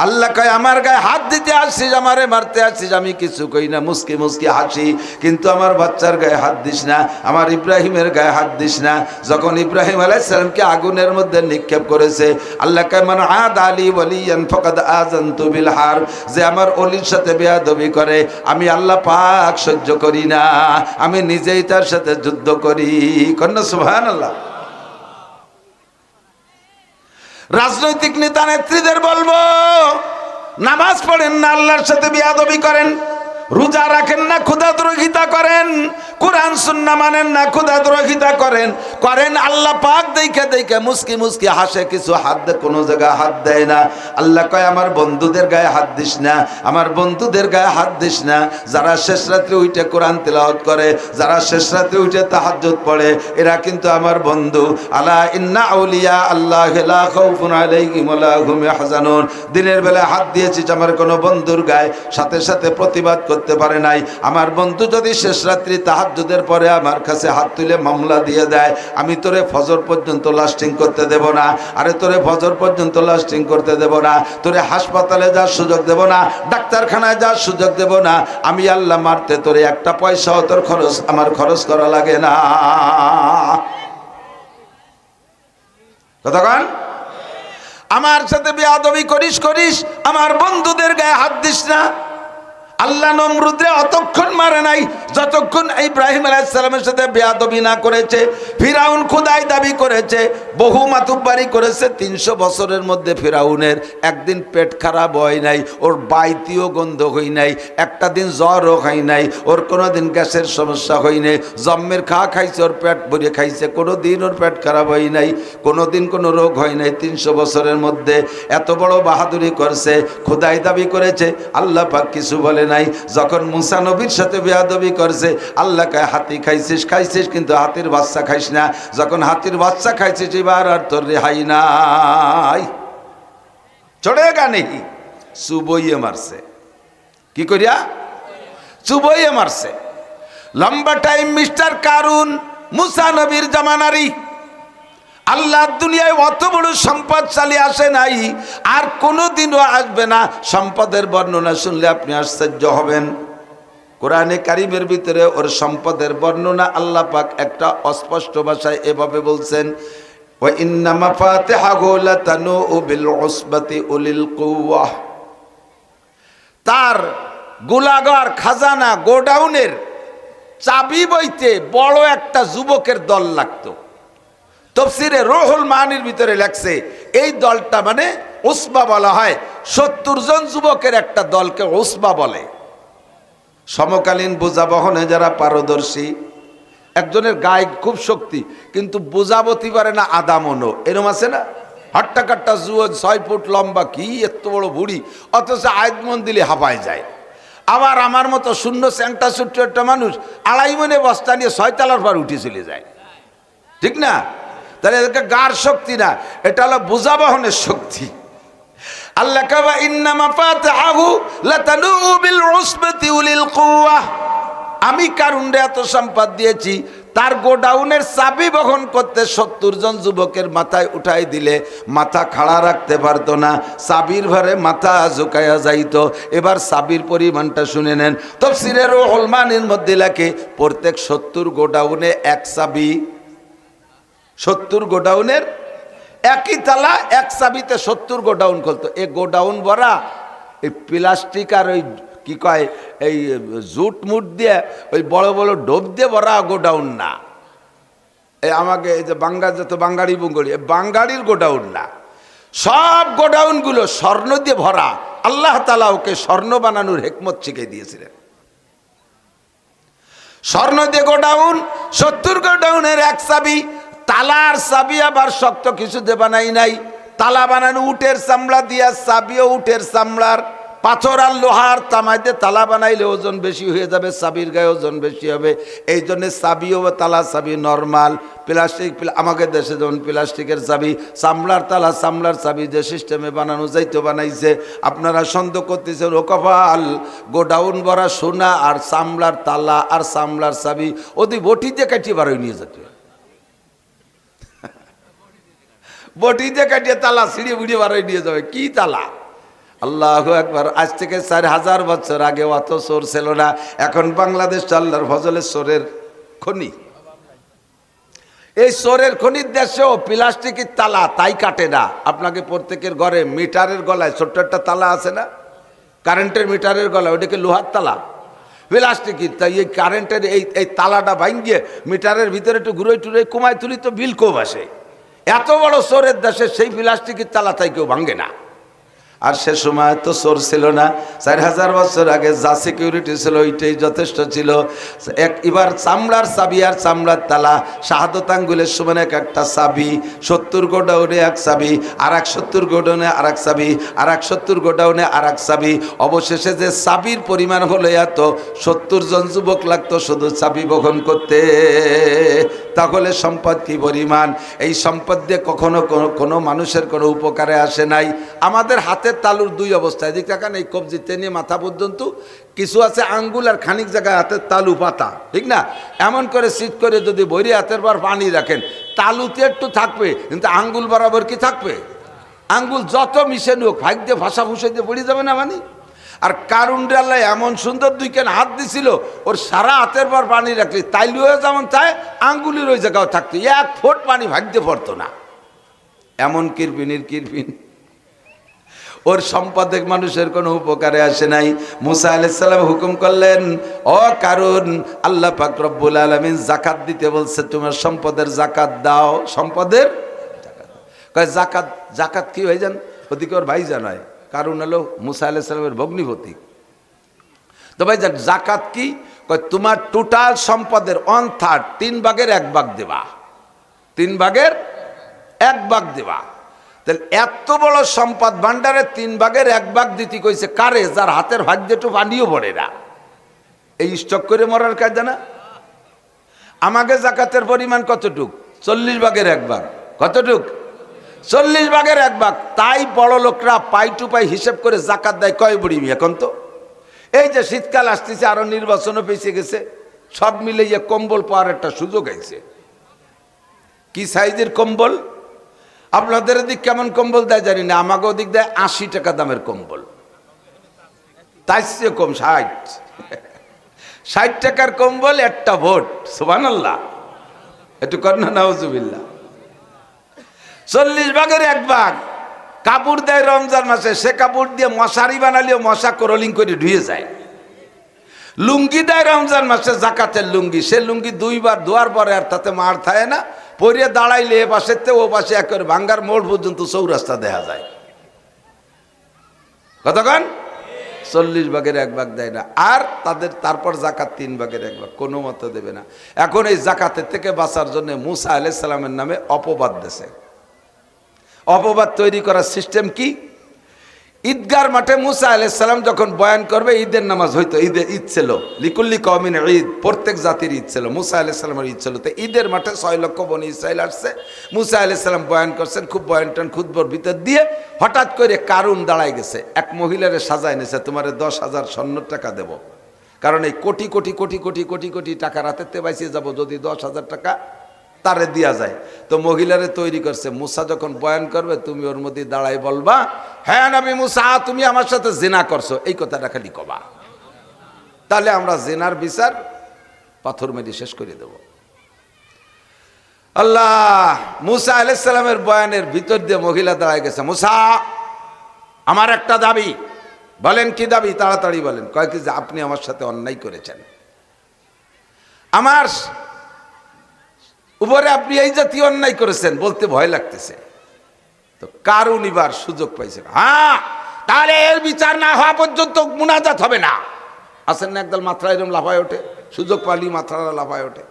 আল্লাহ কয় আমার গায়ে হাত দিতে আসছিস, আমারে মারতে আসছিস, আমি কিছু কই না, মুস্কি মুস্কি হাসি, কিন্তু আমার বাচ্চার গায়ে হাত দিস না, আমার ইব্রাহিমের গায়ে হাত দিস না। যখন ইব্রাহিম আলাইহিস সালামকে আগুনের মধ্যে নিক্ষেপ করেছে, আল্লাহ কয় মান আদ আলী ওয়ালিয়ান ফাকাদ আযানতু বিল হারব, যে আমার ওলির সাথে বেয়াদবি করে আমি আল্লাহ পাক সহ্য করি না, আমি নিজেই তার সাথে যুদ্ধ করি। কন্যা সুবহানাল্লাহ। রাজনৈতিক নেতা নেত্রীদের বলবো, নামাজ পড়েন না, আল্লাহর সাথে বেয়াদবি করেন, রোজা রাখেন না, ক্ষুধাদ্রোহিতা করেন, কোরআন সুন্নাহ মানেন না, ক্ষুধাদ্রোহিতা করেন, আল্লাহ পাক দেখে দেখে মুস্কি মুস্কি হাসে, কিছু হাত দে কোনো জায়গায় হাত দেয় না। আল্লাহ কয় আমার বন্ধুদের গায়ে হাত দিস না, আমার বন্ধুদের গায়ে হাত দিস না। যারা শেষ রাত্রে উঠে কোরআন তেলাওয়াত করে, যারা শেষ রাত্রে উঠে তাহাজ্জুদ পড়ে, এরা কিন্তু আমার বন্ধু। আলা ইন্না আউলিয়া আল্লাহ লা খাউফুন আলাইহিম ওয়া লা হুম ইয়াহজানুন। দিনের বেলায় হাত দিয়েছিস আমার কোনো বন্ধুর গায়ে, সাথে সাথে প্রতিবাদ করতে পারে নাই। আমার বন্ধু যদি শেষ রাত্রি তাহাজ্জুদের পরে আমার কাছে হাত তুলে মামলা দিয়ে দেয়, আমি তোরে ফজর পর্যন্ত লাস্টিং করতে দেব না। আরে তোরে ফজর পর্যন্ত লাস্টিং করতে দেব না, তোরে হাসপাতালে যাওয়ার সুযোগ দেব না, ডাক্তারখানায় যাওয়ার সুযোগ দেব না। আমি আল্লাহ মারতে তোরে একটা পয়সাও তোর খরচ আমার খরচ করা লাগে না। কথা কন, আমার সাথে বেয়াদবি করিস করিস, আমার বন্ধুদের গায়ে হাত দিস না। আল্লাহ নমরুদরে অতক্ষণ মারে নাই যতক্ষণ ইব্রাহিম আলাইহিস সালামের সাথে বেয়াদবি না করেছে। ফিরাউন খোদাই দাবি করেছে, বহু মাতুব্বারি করেছে, 300 বছরের মধ্যে ফিরাউনের একদিন পেট খারাপ হয় নাই, ওর বাইতিও গন্ধ হই নাই, একটা দিন জ্বরও হয় নাই, ওর কোনো দিন গ্যাসের সমস্যা হয় নাই, জম্মের খাইছে, ওর পেট ভরে খাইছে, কোনো দিন ওর পেট খারাপ হয় নাই, কোনো দিন কোনো রোগ হয় নাই। 300 বছরের মধ্যে এত বড় বাহাদুরি করছে, খোদাই দাবি করেছে, আল্লাহ পাক কিছু বলে নাই। যখন মুসা নবীর সাথে বেয়াদবি করছে, আল্লাহ কয় হাতি খাইছিস খাইছিস কিন্তু হাতির বাচ্চা খাইস না। যখন হাতির বাচ্চা খাইছিস এবার আর তোর রেহাই নাই, চড়েগা নেই। চুবইয়ে মারছে, কি করিয়া? চুবইয়ে মারছে। লম্বা টাইম মিস্টার কারুন মুসা নবীর জামানারি। আল্লাহ দুনিয়ায় অত বড় সম্পদশালী আসে নাই, আর কোনোদিনও আসবে না। সম্পদের বর্ণনা শুনলে আপনি আশ্চর্য হবেন। কোরআনে কারিমের ভিতরে ওর সম্পদের বর্ণনা আল্লাহ পাক একটা অস্পষ্ট ভাষায় এভাবে বলছেন, ওয়া ইন্না মাফাতিহাহু লাতানূ বিল উসবাতি উলিল কুওয়া। তার গোলাগার খাজানা গোডাউনের চাবি বইতে বড় একটা যুবকের দল লাগতো। তফসিরে রুহুল মানির ভিতরে লেখছে এই দলটা মানে উসবা বলা হয়। 70 জন যুবকের একটা দলকে উসবা বলে। সমকালীন বোঝা বহনে যারা পারদর্শী, একজনের গায়ে খুব শক্তি কিন্তু বোঝাবতি পারে না আদামনো, এরম আছে না? হাট্টা কাট্টা জুয়ো 6 ফুট লম্বা, কি এত বড় বুড়ি, অথচ আয়তমন দিলে হাঁপায় যায়। আবার আমার মতো শূন্য চ্যাংটা ছোট্ট একটা মানুষ 2.5 মনে বস্তা নিয়ে 6 তলার পর উঠে চলে যায়, ঠিক না? তাহলে এদেরকে গার শক্তি না, এটা হলো বোঝা বহনের শক্তি। আল্লাহ কাবা ইন্না মাফাতিহাহু লাতানূ বিল উসবাতি উলিল কুওয়া। আমি কারুনরে এত সম্পদ দিয়েছি, তার গোডাউনের চাবি বহন করতে 70 জন যুবকের মাথায় উঠাই দিলে মাথা খাড়া রাখতে পারতো না, চাবির ভারে মাথা ঝুঁকাইয়া যাইতো। এবার চাবির পরিমাণটা শুনে নেন। তাফসীরে রুহুল মানির মধ্যে লেখে প্রত্যেক 70 গোডাউনে এক চাবি, 70 গোডাউনের একই তালা, এক চাবিতে 70 গোডাউন খুলতো। এই গোডাউন ভরা এই প্লাস্টিক আর ওই কি কয় এই জুট মুট দিয়ে ওই বড় বড় ডোব দিয়ে ভরা গোডাউন না। এই আমাকে এই যে যত বাঙ্গাড়ি বুঙ্গড়ি, বাঙ্গাড়ির গোডাউন না, সব গোডাউনগুলো স্বর্ণ দিয়ে ভরা। আল্লাহ তাআলা ওকে স্বর্ণ বানানোর হিকমত শিখিয়ে দিয়েছিলেন। স্বর্ণ দিয়ে গোডাউন, 70 গোডাউনের এক চাবি। তালার চাবি আবার শক্ত কিছু দিয়ে বানাই নাই, তালা বানানো উটের চামড়া দিয়া, চাবিও উটের চামড়ার। পাথর আর লোহার তামাই দিয়ে তালা বানাইলে ওজন বেশি হয়ে যাবে, চাবির গায়ে ওজন বেশি হবে। এই জন্য চাবিও তালা চাবি নর্মাল, প্লাস্টিক আমাদের দেশে যেমন প্লাস্টিকের চাবি, চামড়ার তালা চামড়ার চাবি যে সিস্টেমে বানানো যাইতো বানাইছে। আপনারা সন্দেহ করতেছেন ও কপাল, গোডাউন ভরা সোনা আর চামড়ার তালা আর চামড়ার চাবি ওদি বটি দিয়ে কাটিয়ে বারোই নিয়ে যেত, বটি দিয়ে কাটিয়ে তালা ছিঁড়ে বুড়িয়ে বারোই নিয়ে যাবে। কি তালা! আল্লাহু আকবার। আজ থেকে 4000 বছর আগে অত চোর ছিল না। এখন বাংলাদেশ আল্লাহর ফজলে চোরের খনি। এই চোরের খনির দেশেও প্লাস্টিকের তালা তাই কাটে না। আপনাকে প্রত্যেকের ঘরে মিটারের গলায় ছোট্ট একটা তালা আছে না, কারেন্টের মিটারের গলায়, ওটাকে লোহার তালা, প্লাস্টিকের। তাই এই কারেন্টের এই তালাটা ভাঙিয়ে মিটারের ভিতরে একটু ঘুরে টুরে কমায় তুলি তো বিল কম আসে। এত বড় চোরের দেশে সেই প্লাস্টিকের তালা তাই কেউ ভাঙে না। আর সে সময় তো চোর ছিল না। 4000 বছর আগে যা সিকিউরিটি ছিল ওইটাই যথেষ্ট ছিল। এবার চামড়ার চাবি আর চামড়ার তালা, শাহাদত আঙ্গুলের সমান এক একটা চাবি, 70 গোডাউনে এক চাবি, আর 70 গোডাউনে আর এক চাবি, আর 70 গোডাউনে আর এক চাবি। অবশেষে যে চাবির পরিমাণ হলো এত, 70 জন যুবক লাগতো শুধু চাবি বহন করতে। তাহলে সম্পদ কি পরিমাণ! এই সম্পদ দিয়ে কখনো কোনো মানুষের কোনো উপকারে আসে নাই। আমাদের হাতের তালুর দুই অবস্থা, এদিক টাকান এই কবজিতে নিয়ে মাথা পর্যন্ত কিছু আছে আঙ্গুল, আর খানিক জায়গায় হাতের তালু পাতা, ঠিক না? এমন করে সিট করে যদি বইরে হাতের পর পানি রাখেন, তালুতে একটু থাকবে কিন্তু আঙ্গুল বরাবর কি থাকবে? আঙ্গুল যত মিশে হোক ভাগ দিয়ে ভাষা ফুসে দিয়ে পড়ে যাবে না মানে। আর কারুনরে আল্লাহ এমন সুন্দর দুইখান হাত দিছিল, ওর সারা হাতের পর পানি রাখলে তাইলুও যেমন তাই আঙ্গুলির ওই জায়গাও থাকতো, 1 ফুট পানি ভাগতে পড়তো না। এমন কিরপিনের কিরপিন। ওর সম্পদে মানুষের কোনো উপকারে আসে নাই। মুসা আলাইহিস সালাম হুকুম করলেন, ও কারুন, আল্লাহ পাক রব্বুল আলামিন যাকাত দিতে বলছে, তোমার সম্পদের যাকাত দাও। সম্পদের যাকাত কয় যাকাত, যাকাত কি ভাই জান? ওদিকে ওর ভাই জানায়, কারণ হলো মুসা আলাইহিস সালামের ভগ্নিপতি। তো ভাই জান যাকাত কি? কয় তোমার টোটাল সম্পদের 1/3, 3 ভাগের 1 ভাগ দেবা, 3 ভাগের 1 ভাগ দেবা। তাহলে এত বড় সম্পদ ভান্ডারে 3 ভাগের 1 ভাগ দিতে কইছে কারে? যার হাতের ভাগ দিয়ে একটু পানিও পড়ে না। এই স্টক করে মরার কাজ জানা। আমাকে যাকাতের পরিমাণ কতটুক? 40 ভাগের 1 ভাগ। কতটুক? 40 ভাগের 1 ভাগ। তাই বড় লোকরা পাই টু পাই হিসেব করে যাকাত দেয় কয় বুড়ি। এখন তো এই যে শীতকাল আসতেছে, আরো নির্বাচনও পেছিয়ে গেছে, সব মিলে কম্বল পাওয়ার একটা সুযোগ আছে। কি সাইজের কম্বল? আপনাদের দিক কেমন কম্বল দেয় জানি না, আমাকে ওদিক দেয় 80 টাকা দামের কম্বল, তাই চেয়ে কম 60 টাকার কম্বল একটা ভোট। সুবহানাল্লাহ, একটু কন্যা নাউজুবিল্লাহ। 40 ভাগের 1 ভাগ। কাপড় দেয় রমজান মাসে, সে কাপড় দিয়ে মশারি বানালেও মশা ক্রলিং করে ধুয়ে যায়। লুঙ্গি দেয় রমজান মাসে, যাকাতের লুঙ্গি, সে লুঙ্গি 2 বার ধোয়ার পরে আর তাতে মার থাকে না, পরে দাঁড়াইলে এ পাশের ও পাশে একেবারে ভাঙ্গার মোড় পর্যন্ত চৌরাস্তা দেখা যায়। কতক্ষণ? 40 ভাগের 1 ভাগ দেয় না। আর তাদের তারপর যাকাত 3 ভাগের 1 ভাগ কোনো মতে দেবে না। এখন এই যাকাতের থেকে বাঁচার জন্য মুসা আলাইহিস সালামের নামে অপবাদ দেশে। অপবাদ তৈরি করার সিস্টেম কি? ঈদগার মাঠে মুসা আলাইহিস সালাম যখন বয়ান করবে, ঈদের নামাজ হইতো, ঈদ ছিল, লিকুল্লি কওমিন ঈদ, প্রত্যেক জাতির ঈদ ছিল, মুসা আলাইহিস সালামের ঈদ ছিল। তো ঈদের মাঠে 6 লক্ষ বনি ইসরাইল আসছে, মুসা আলাইহিস সালাম বয়ান করছেন, খুব বয়ানটান খুতবার ভিতর দিয়ে হঠাৎ করে কারুন দাঁড়ায় গেছে, এক মহিলারে সাজায় নিয়েছে, তোমারে 10,000 স্বর্ণ টাকা দেব। কারণ এই কোটি কোটি কোটি কোটি কোটি কোটি টাকা রাতের বাইসে যাব, যদি 10,000 টাকা তারে দেওয়া যায়। তো মহিলারে তৈরি করছে, মুসা যখন বয়ান করবে তুমি ওর মধ্যে দাঁড়াই বলবা, হ্যাঁ নবী মুসা তুমি আমার সাথে জিনা করছো, এই কথাটা খালি কবা, তাহলে আমরা জিনার বিচার পাথর মেরে শেষ করে দেব। আল্লাহ মুসা আলাইহিস সালামের বয়ানের ভিতর দিয়ে মহিলা দাঁড়ায় গেছে, মুসা আমার একটা দাবি। বলেন কি দাবি? তাড়াতাড়ি বলেন। কয় কি যে আপনি আমার সাথে অন্যায় করেছেন, আমার উপরে আপনি এই জাতীয় অন্যায় করেছেন, বলতে ভয় লাগতেছে। তো কারণ এবার সুযোগ পাইছে, হ্যাঁ তাহলে এর বিচার না হওয়া পর্যন্ত মুনাজাত হবে না। আসেন না একদল মাথা এরকম লাফায় ওঠে, সুযোগ পালি মাথা লাফায় ওঠে,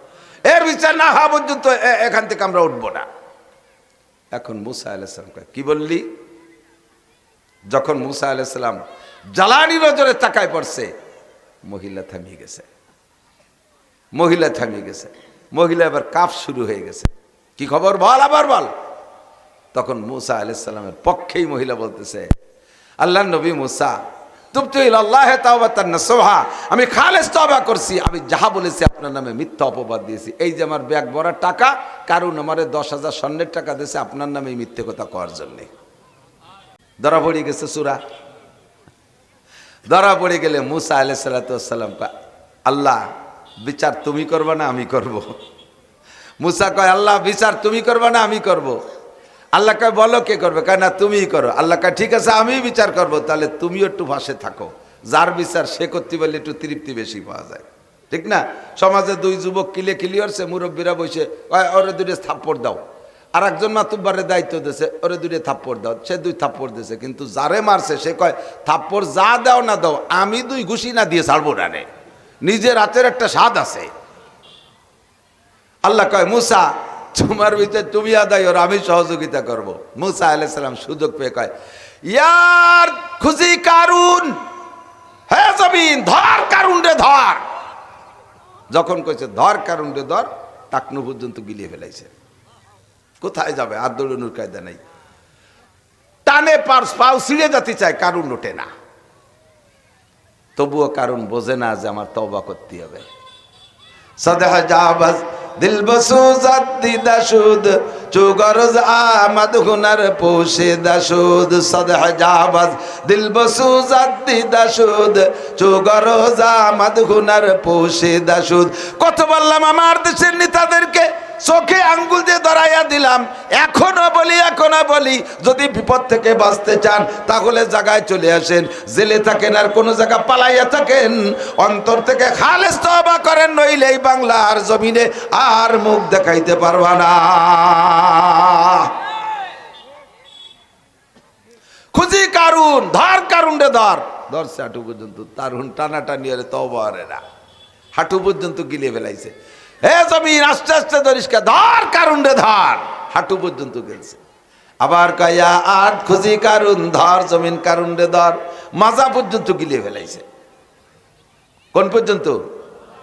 এর বিচার না হওয়া পর্যন্ত এখান থেকে আমরা উঠবো না। এখন মুসা আলাইহিস সালাম কয়, কি বললি? যখন মুসা আলাইহিস সালাম জ্বালানি নজরে তাকায় পড়ছে, মহিলা থামিয়ে গেছে, মহিলা থামিয়ে গেছে, মহিলা এবার কাফ শুরু হয়ে গেছে, কি খবর বল, আবার বল। তখন মুসা আলাইহিস সালামের পক্ষেই মহিলা বলতেছে, আল্লাহর নবী মুসা তুবতু ইলাল্লাহি তাওবাতান নাসুহা, আমি খালেস তওবা করছি, আমি যাহা বলেছি আপনার নামে মিথ্যা অপবাদ দিয়েছি। এই যে আমার ব্যাগ ভরা টাকা, কারণ আমারে 10,000 স্বর্ণের টাকা দিয়েছে আপনার নামে মিথ্যে কথা কওয়ার জন্য। ধরা পড়ে গেছে সূরা। ধরা পড়ে গেলে মুসা আলাইহিস সালাতু ওয়াস সালাম কয়, আল্লাহ বিচার তুমি করবা না আমি করব। মুসা কয়, আল্লাহ বিচার তুমি করবা না আমি করব। আল্লাহ কয়, বলো কে করবে? কয় না তুমিই করো। আল্লাহ কয়, ঠিক আছে আমিই বিচার করব, তাহলে তুমিও একটু পাশে থাকো, যার বিচার সে করতে পারলে একটু তৃপ্তি বেশি পাওয়া যায়, ঠিক না? সমাজে দুই যুবক কিলে কিলিয়ারছে, মুরব্বীরা বসে ওরে দুটো থাপ্পড় দাও, আর একজন মাতুব্বারের দায়িত্ব দিয়েছে, ওরে দুটো থাপ্পড় দাও, সে 2 থাপ্পড় দিয়েছে, কিন্তু যারে মারছে সে কয় থাপ্পড় যা দাও না দাও আমি 2 ঘুষি না দিয়ে ছাড়বো না রে, নিজের হাতের একটা স্বাদ আছে। আল্লাহ কয়, মুসা তোমার ভিতরে তুমি আদায় ওর, আমি সহযোগিতা করব। মুসা আলাইহিস সালাম সুযোগ পেয়ে কয়, ইয়ার খুশি কারুন, হে জমিন ধর কারুন রে ধর। যখন কইছে ধর কারুন রে ধর, টাকনু পর্যন্ত গিলিয়ে ফেলাইছে। কোথায় যাবে? আর দৌড়ানোর কায়দা নাই, টানে পাও ছিঁড়ে যেতে চায়, কারুন ওঠে না। তবুও কারণ বোঝে না যে আমার তওবা করতে হবে। সাদা জাবাজ দিল বসুজাত দিদাসুদ চুগরজ আমদ হুনার পোশে দাসুদ। সাদা জাবাজ দিল বসুজাত দিদাসুদ চুগরজ আমদ হুনার পোশে দাসুদ। কত বললাম আমার দেশের নেতাদেরকে, চোখে আঙ্গুল দিয়ে ধরাইয়া দিলাম, এখনো বলি যদি বিপদ থেকে বাঁচতে চান তাহলে জায়গায় চলে আসেন, জেলে থাকেন আর কোন জায়গা পালাইয়া থাকেন, অন্তর থেকে খালেস তওবা করেন, নইলে এই বাংলার জমিনে আর মুখ দেখাইতে পারবা না। খুঁজি কারুন, ধর কারুন রে ধর, ধরছে হাঁটু পর্যন্ত, তারুন টানাটানি আরে তওবা আরে না, হাঁটু পর্যন্ত গিলিয়ে ফেলাইছে। হে জমিন আস্তে আস্তে ধরিসকে, ধর কারুন রে ধর, হাঁটু পর্যন্ত গেছে। আবার কয়া আর খুঁজি কারুন ধর, জমিন কারুন রে ধর, মাজা পর্যন্ত গিলিয়ে ফেলাইছে। কোন পর্যন্ত?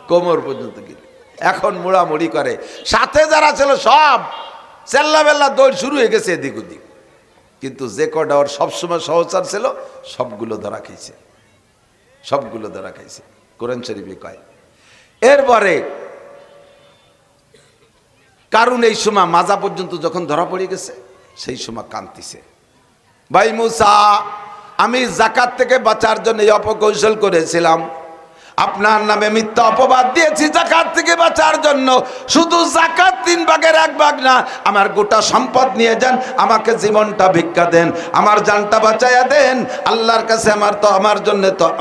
কোমর পর্যন্ত গিলে। এখন মোড়ামুড়ি করে, সাথে যারা ছিল সব চেল্লা বেল্লা দৌড় শুরু হয়ে গেছে এদিক ওদিক, কিন্তু যে কটা ওর সবসময় সহচার ছিল সবগুলো ধরা খাইছে, সবগুলো ধরা খাইছে। কোরআন শরীফে কয়। এরপরে কারণ এই সময় মাজা পর্যন্ত যখন ধরা পড়ে গেছে, সেই সময় কাঁদতিছে, ভাই মুসা আমি যাকাত থেকে বাঁচার জন্য এই অপকৌশল করেছিলাম, আপনার নামে মিথ্যা অপবাদ দিয়েছি যাকাত থেকে বাঁচার জন্য। শুধু যাকাত 3 ভাগের 1 ভাগ না, আমার গোটা সম্পদ নিয়ে যান, আমাকে জীবনটা ভিক্ষা দেন, আমার জানটা বাঁচাইয়া দেন, আল্লাহর কাছে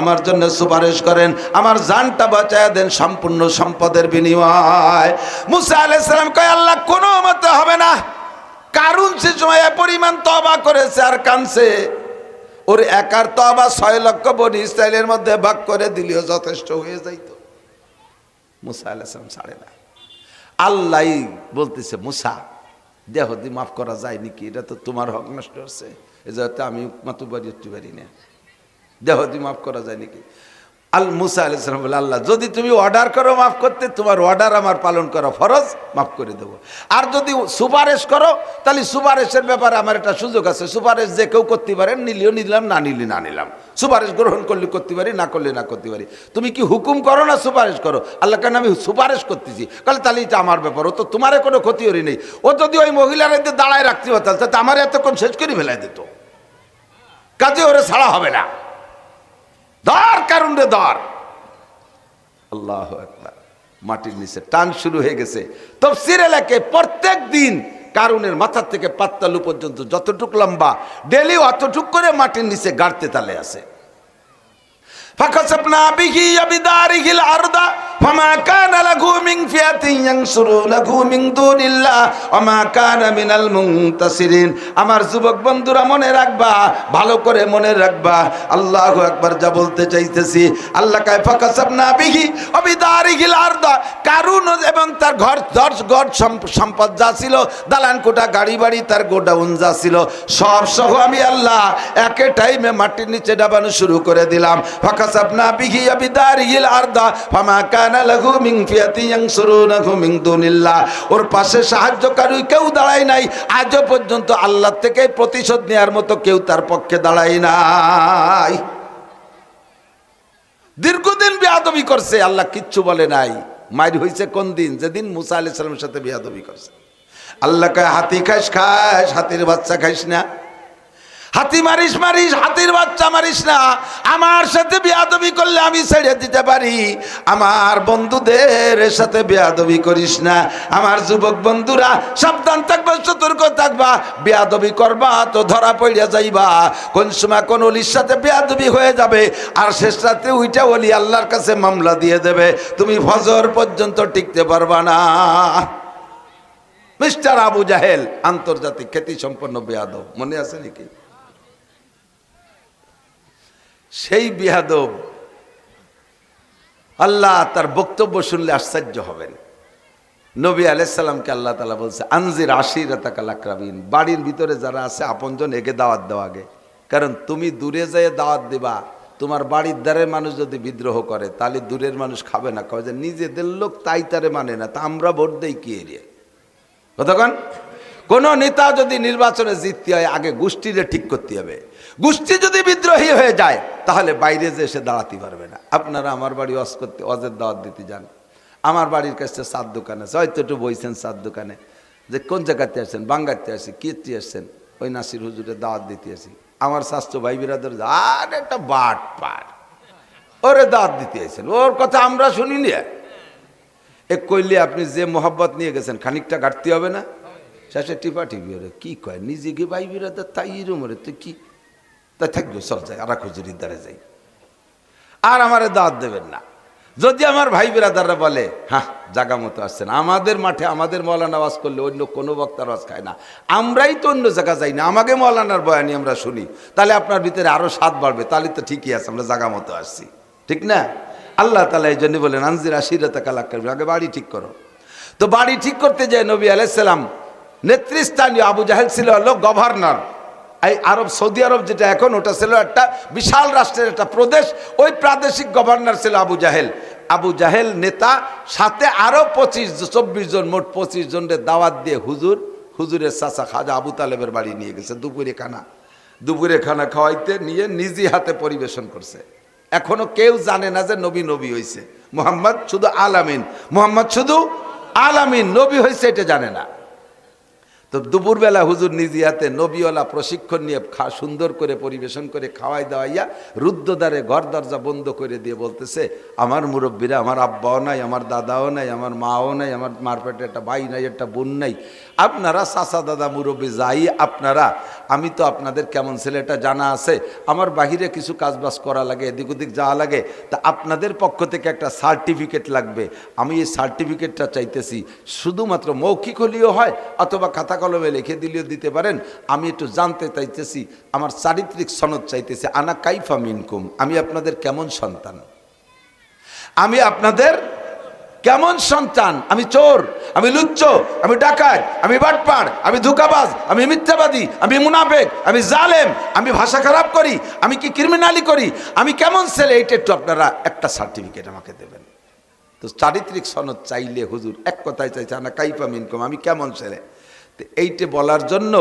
আমার জন্য সুপারিশ করেন, আমার জানটা বাঁচাইয়া দেন সম্পূর্ণ সম্পদের বিনিময়। মুসা আলাইহিস সালাম কয়, আল্লাহ কোনো মতে হবে না। কারণ সে সময় পরিমাণ তওবা করেছে আর কাঁদছে, ওর একার তওবা 6 লক্ষ বনি ইসরাইলের মধ্যে ভাগ করে দিলেও যথেষ্ট হয়ে যাইত। মুসা আলাইহিস সালাম ছাড়ে না। আল্লাহ বলতেছে, মুসা দেহ দি মাফ করা যায় নাকি? এটা তো তোমার হক নষ্ট হচ্ছে, এই যে আমি মাতুবাড়ি উঠতে পারি না, দেহ দি মাফ করা যায় নাকি? মুসা আলাইহিস সালাম বলে, আল্লাহ যদি তুমি অর্ডার করো মাফ করতে, তোমার অর্ডার আমার পালন করা ফরজ, মাফ করে দেবো। আর যদি সুপারিশ করো তাহলে সুপারিশের ব্যাপারে আমার একটা সুযোগ আছে, সুপারিশ যে কেউ করতে পারেন, নিলেও নিলাম, না নিলে না নিলাম, সুপারিশ গ্রহণ করলে করতে পারি, না করলে না করতে পারি। তুমি কি হুকুম করো না সুপারিশ করো? আল্লাহ কেন আমি সুপারিশ করতেছি। তাহলে তাহলে এটা আমার ব্যাপার, ও তো তোমার কোনো ক্ষতি হরি নেই। ও যদি ওই মহিলার এতে দাঁড়ায় রাখতে পারতাম তাহলে আমার এতক্ষণ শেষ করে ফেলাই দিত। কাজে ওরে ছাড়া হবে না, ধর কারণ রে ধর। আল্লাহু আকবার। মাটির নিচে টান শুরু হয়ে গেছে। তাফসীরে লেখে প্রত্যেক দিন কারুনের মাথার থেকে পাত্তালু পর্যন্ত যতটুক লম্বা, ডেলি অতটুক করে মাটির নিচে গাড়তে তালে আছে। فَخَسَفْنَا بِهِ وَبِدَارِهِ الْأَرْضَ فَمَا كَانَ لَهُ مِنْ فِئَةٍ يَنْصُرُونَهُ مِنْ دُونِ اللَّهِ وَمَا كَانَ مِنَ الْمُنْتَصِرِينَ। আমার যুবক বন্ধুরা মনে রাখবা, ভালো করে মনে রাখবা, আল্লাহু আকবার। যা বলতে চাইতেছি, আল্লাহ কয় ফাকাসাবনা বিহি ওয়াবিদারিহিল আরদ, কারুন এবং তার ঘর সম্পদ যা ছিল, দালান কোঠা, গাড়ি বাড়ি, তার গোডাউন যা ছিল, সব সহ আমি আল্লাহ একে টাইমে মাটির নিচে ডাবানো শুরু করে দিলাম। ফাকাসাবনা বিহি ওয়াবিদারিহিল আরদ ফামা কানা লাহু মিন ফিয়াতিন ইয়ানসুরুনাহু মিন দুনিল্লাহ। ওর পাশে সাহায্যকারী কেউ দাঁড়ায় নাই। আজও পর্যন্ত আল্লাহ থেকে প্রতিশোধ নেওয়ার মতো কেউ তার পক্ষে দাঁড়ায় নাই। দীর্ঘদিন বেয়াদবি করছে, আল্লাহ কিচ্ছু বলে নাই। মাইর হয়েছে কোন দিন? যেদিন মুসা আলাইহিস সালামের সাথে বেয়াদবি করছে। আল্লাহ কয় হাতি খাস খাস, হাতির বাচ্চা খাইস না। হাতি মারিস মারিস, হাতির বাচ্চা মারিস না। আমার সাথে বেয়াদবি করলে আমি ছেড়ে দিতে পারি, আমার বন্ধুদের সাথে বেয়াদবি করিস না। আমার যুবক বন্ধুরা সাবধান থাকবা, সতর্ক থাকবা। বেয়াদবি করবা তো ধরা পড়িয়া যাইবা। কোন সময় কোন ওলির সাথে বেয়াদবি হয়ে যাবে, আর শেষ রাতে উইটা ওলি আল্লাহর কাছে মামলা দিয়ে দেবে, তুমি ফজর পর্যন্ত টিকতে পারবা না। মিস্টার আবু জাহেল আন্তর্জাতিক খ্যাতি সম্পন্ন বেয়াদব, মনে আছে নাকি? সেই বেয়াদব, আল্লাহ তার বক্তব্য শুনলে আশ্চর্য হবেন। নবী আলাইহিস সালামকে আল্লাহ তাআলা বলছে আনজির আশিরাতাকাল আকরাবিন, বাড়ির ভিতরে যারা আছে আপনজন একে দাওয়াত দাও আগে। কারণ তুমি দূরে যেয়ে দাওয়াত দিবা, তোমার বাড়ির দ্বারের মানুষ যদি বিদ্রোহ করে তাহলে দূরের মানুষ খাবে না, কয় যে নিজেদের লোক তাই তারে মানে না, তা আমরা ভোট দেই কি এরিয়া। কতক্ষণ কোন নেতা যদি নির্বাচনে জিততে হয় আগে গোষ্ঠীরে ঠিক করতে হবে। গোষ্ঠী যদি বিদ্রোহী হয়ে যায় তাহলে বাইরে যে এসে দাঁড়াতে পারবে না। আপনারা আমার বাড়ি ওয়াজ করতে, ওয়াজের দাওয়াত দিতে যান, আমার বাড়ির কাছে চার দোকান আছে, হয়তো একটু বইছেন চার দোকানে, যে কোন জায়গাতে আসছেন? বাঙ্গাতে আসি। কীর্তি আসছেন? ওই নাসির হুজুরের দাওয়াত দিতে আসি। আমার স্বাস্থ্য ভাই বিরাদের আর একটা বাট পার, ওরে দাওয়াত দিতে আসছেন, ওর কথা আমরা শুনিনি। এক কইলে আপনি যে মোহাব্বত নিয়ে গেছেন খানিকটা ঘাটতি হবে না? শেষে টিপা টিপি ওরে কি কয়, নিজে গিয়ে ভাই বিরাদের তাই রুমরে তুই কি তাই থাকবে, চল যাই আর হুজুরির দ্বারে যাই, আর আমারে দাওয়াত দেবেন না। যদি আমার ভাই বিরাদাররা বলে হ্যাঁ জাগা মতো আসছেন, আমাদের মাঠে আমাদের মৌলানা ওয়াজ করলে অন্য কোনো বক্তার ওয়াজ খায় না, আমরাই তো অন্য জায়গা যাই না, আমাকে মৌলানার বয়ানি আমরা শুনি, তাহলে আপনার ভিতরে আরো স্বাদ বাড়বে, তাহলে তো ঠিকই আছে, আমরা জাগা মতো আসছি, ঠিক না? আল্লাহ তাআলা এই জন্য বলেন আনজির আশিরাতাকাল আকরাবিন, আগে বাড়ি ঠিক করো। তো বাড়ি ঠিক করতে যায় নবী আলাইহিস সালাম নেতৃস্থানীয়, আবু জাহেল ছিল হলো গভর্নর। এই আরব, সৌদি আরব যেটা এখন, ওটা ছিল একটা বিশাল রাষ্ট্রের একটা প্রদেশ, ওই প্রাদেশিক গভর্নর ছিল আবু জাহেল। আবু জাহেল নেতা, সাথে আরো 24 জন, মোট 25 জনের দাওয়াত দিয়ে হুজুরের চাচা খাজা আবু তালেবের বাড়ি নিয়ে গেছে। দুপুরে খানা খাওয়াইতে নিয়ে নিজে হাতে পরিবেশন করছে। এখনো কেউ জানে না যে নবী হয়েছে। মুহাম্মদ শুধু আলামিন, মুহাম্মদ শুধু আলামিন, নবী হয়েছে এটা জানে না। তো দুপুরবেলা হুজুর নিজে হাতে নবীওয়ালা প্রশিক্ষণ নিয়ে সুন্দর করে পরিবেশন করে খাওয়াই দাওয়াইয়া রুদ্ধদ্বারে ঘর দরজা বন্ধ করে দিয়ে বলতেছে, আমার মুরব্বীরা, আমার আব্বাও নাই, আমার দাদাও নাই, আমার মাও নাই, আমার মার পেটে একটা ভাই নাই, একটা বোন নাই, আপনারা চাচা দাদা মুরব্বী যাই আপনারা, আমি তো আপনাদের কেমন ছেলেটা জানা আছে, আমার বাহিরে কিছু কাজবাজ করা লাগে, এদিক ওদিক যাওয়া লাগে, তা আপনাদের পক্ষ থেকে একটা সার্টিফিকেট লাগবে, আমি এই সার্টিফিকেটটা চাইতেছি, শুধুমাত্র মৌখিক হলেও হয় অথবা খাতা কলমে লিখে দিলেও দিতে পারেন, আমি একটু জানতে চাইতেছি, আমার চারিত্রিক সনদ চাইতেছি, আনা কাইফা মিনকুম, আমি আপনাদের কেমন সন্তান, আমি আপনাদের কেমন সন্তান, আমি চোর, আমি লুচ্চ, আমি ডাকাত, আমি বাটপার, আমি ধোঁকাবাজ, আমি মিথ্যাবাদী, আমি মুনাফেক, আমি জালেম, আমি ভাষা খারাপ করি, আমি কি ক্রিমিনালি করি, আমি কেমন ছেলে, এইটা একটু আপনারা একটা সার্টিফিকেট আমাকে দেবেন। তো চারিত্রিক সনদ চাইলে হুজুর এক কথায় চাইছে, আনা কাইফা মিনকুম, আমি কেমন ছেলে। এইটা বলার জন্য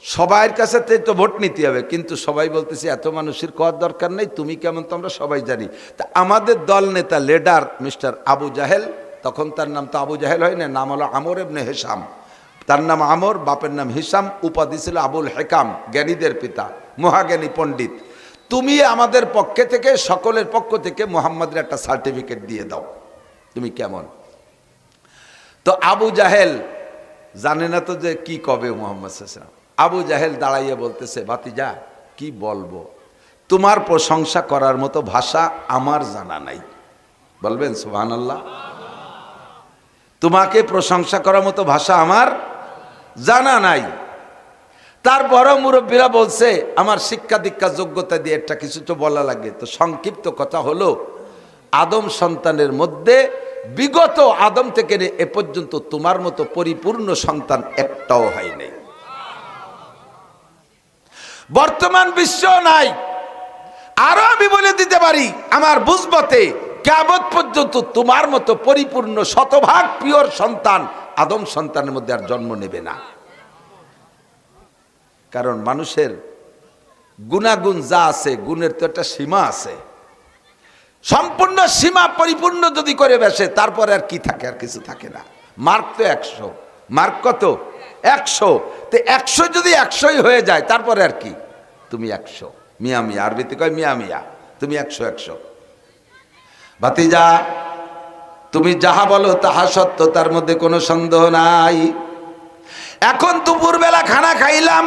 সবার কাছে তো ভোট নিতে হবে, কিন্তু সবাই বলতেছে এত মানুষের করার দরকার নেই, তুমি কেমন তো আমরা সবাই জানি। তা আমাদের দল নেতা লিডার মিস্টার আবু জাহেল, তখন তার নাম তো আবু জাহেল হয় না, নাম হলো আমর ইবনে হিশাম, তার নাম আমর, বাপের নাম হিশাম, উপাধি ছিল আবুল হেকাম, জ্ঞানীদের পিতা, মহাজ্ঞানী পণ্ডিত। তুমি আমাদের পক্ষে থেকে, সকলের পক্ষ থেকে মুহাম্মাদের একটা সার্টিফিকেট দিয়ে দাও, তুমি কেমন। তো আবু জাহেল জানে না তো যে কি কবে মুহাম্মদ সাল্লাল্লাহু আলাইহি ওয়াসাল্লাম। আবু জাহেল দাঁড়াইয়ে বলতেছে, ভাতিজা কি বলবো, তোমার প্রশংসা করার মতো ভাষা আমার জানা নাই। বলবেন সুবহানাল্লাহ। তোমাকে প্রশংসা করার মতো ভাষা আমার জানা নাই। তারপরও মুরব্বীরা বলছে আমার শিক্ষা দীক্ষা যোগ্যতা দিয়ে একটা কিছু তো বলা লাগে। তো সংক্ষিপ্ত কথা হলো, আদম সন্তানের মধ্যে বিগত আদম থেকে এ পর্যন্ত তোমার মতো পরিপূর্ণ সন্তান একটাও হয় নাই, বর্তমান বিশ্ব নাই। আরো আমি বলে দিতে পারি আমার বুঝবতে, কিয়ামত পর্যন্ত তোমার মতো পরিপূর্ণ শতভাগ পিওর সন্তান আদম সন্তানের মধ্যে আর জন্ম নেবে না। কারণ মানুষের গুণাগুণ যা আছে, গুণের তো একটা সীমা আছে। সম্পূর্ণ সীমা পরিপূর্ণ যদি করে বসে, তারপরে আর কি থাকে, আর কিছু থাকে না। মার্ক তো 100, মার্ক কত 100, তো 100 যদি 100ই হয়ে যায়, তারপরে আর কি, তুমি 100, মিয়া মিয়া, আরবিতে কয় মিয়া মিয়া, তুমি 100। ভাতিজা তুমি যাহা বলো তাহা সত্য, তার মধ্যে কোনো সন্দেহ নাই। এখন দুপুরবেলা খানা খাইলাম,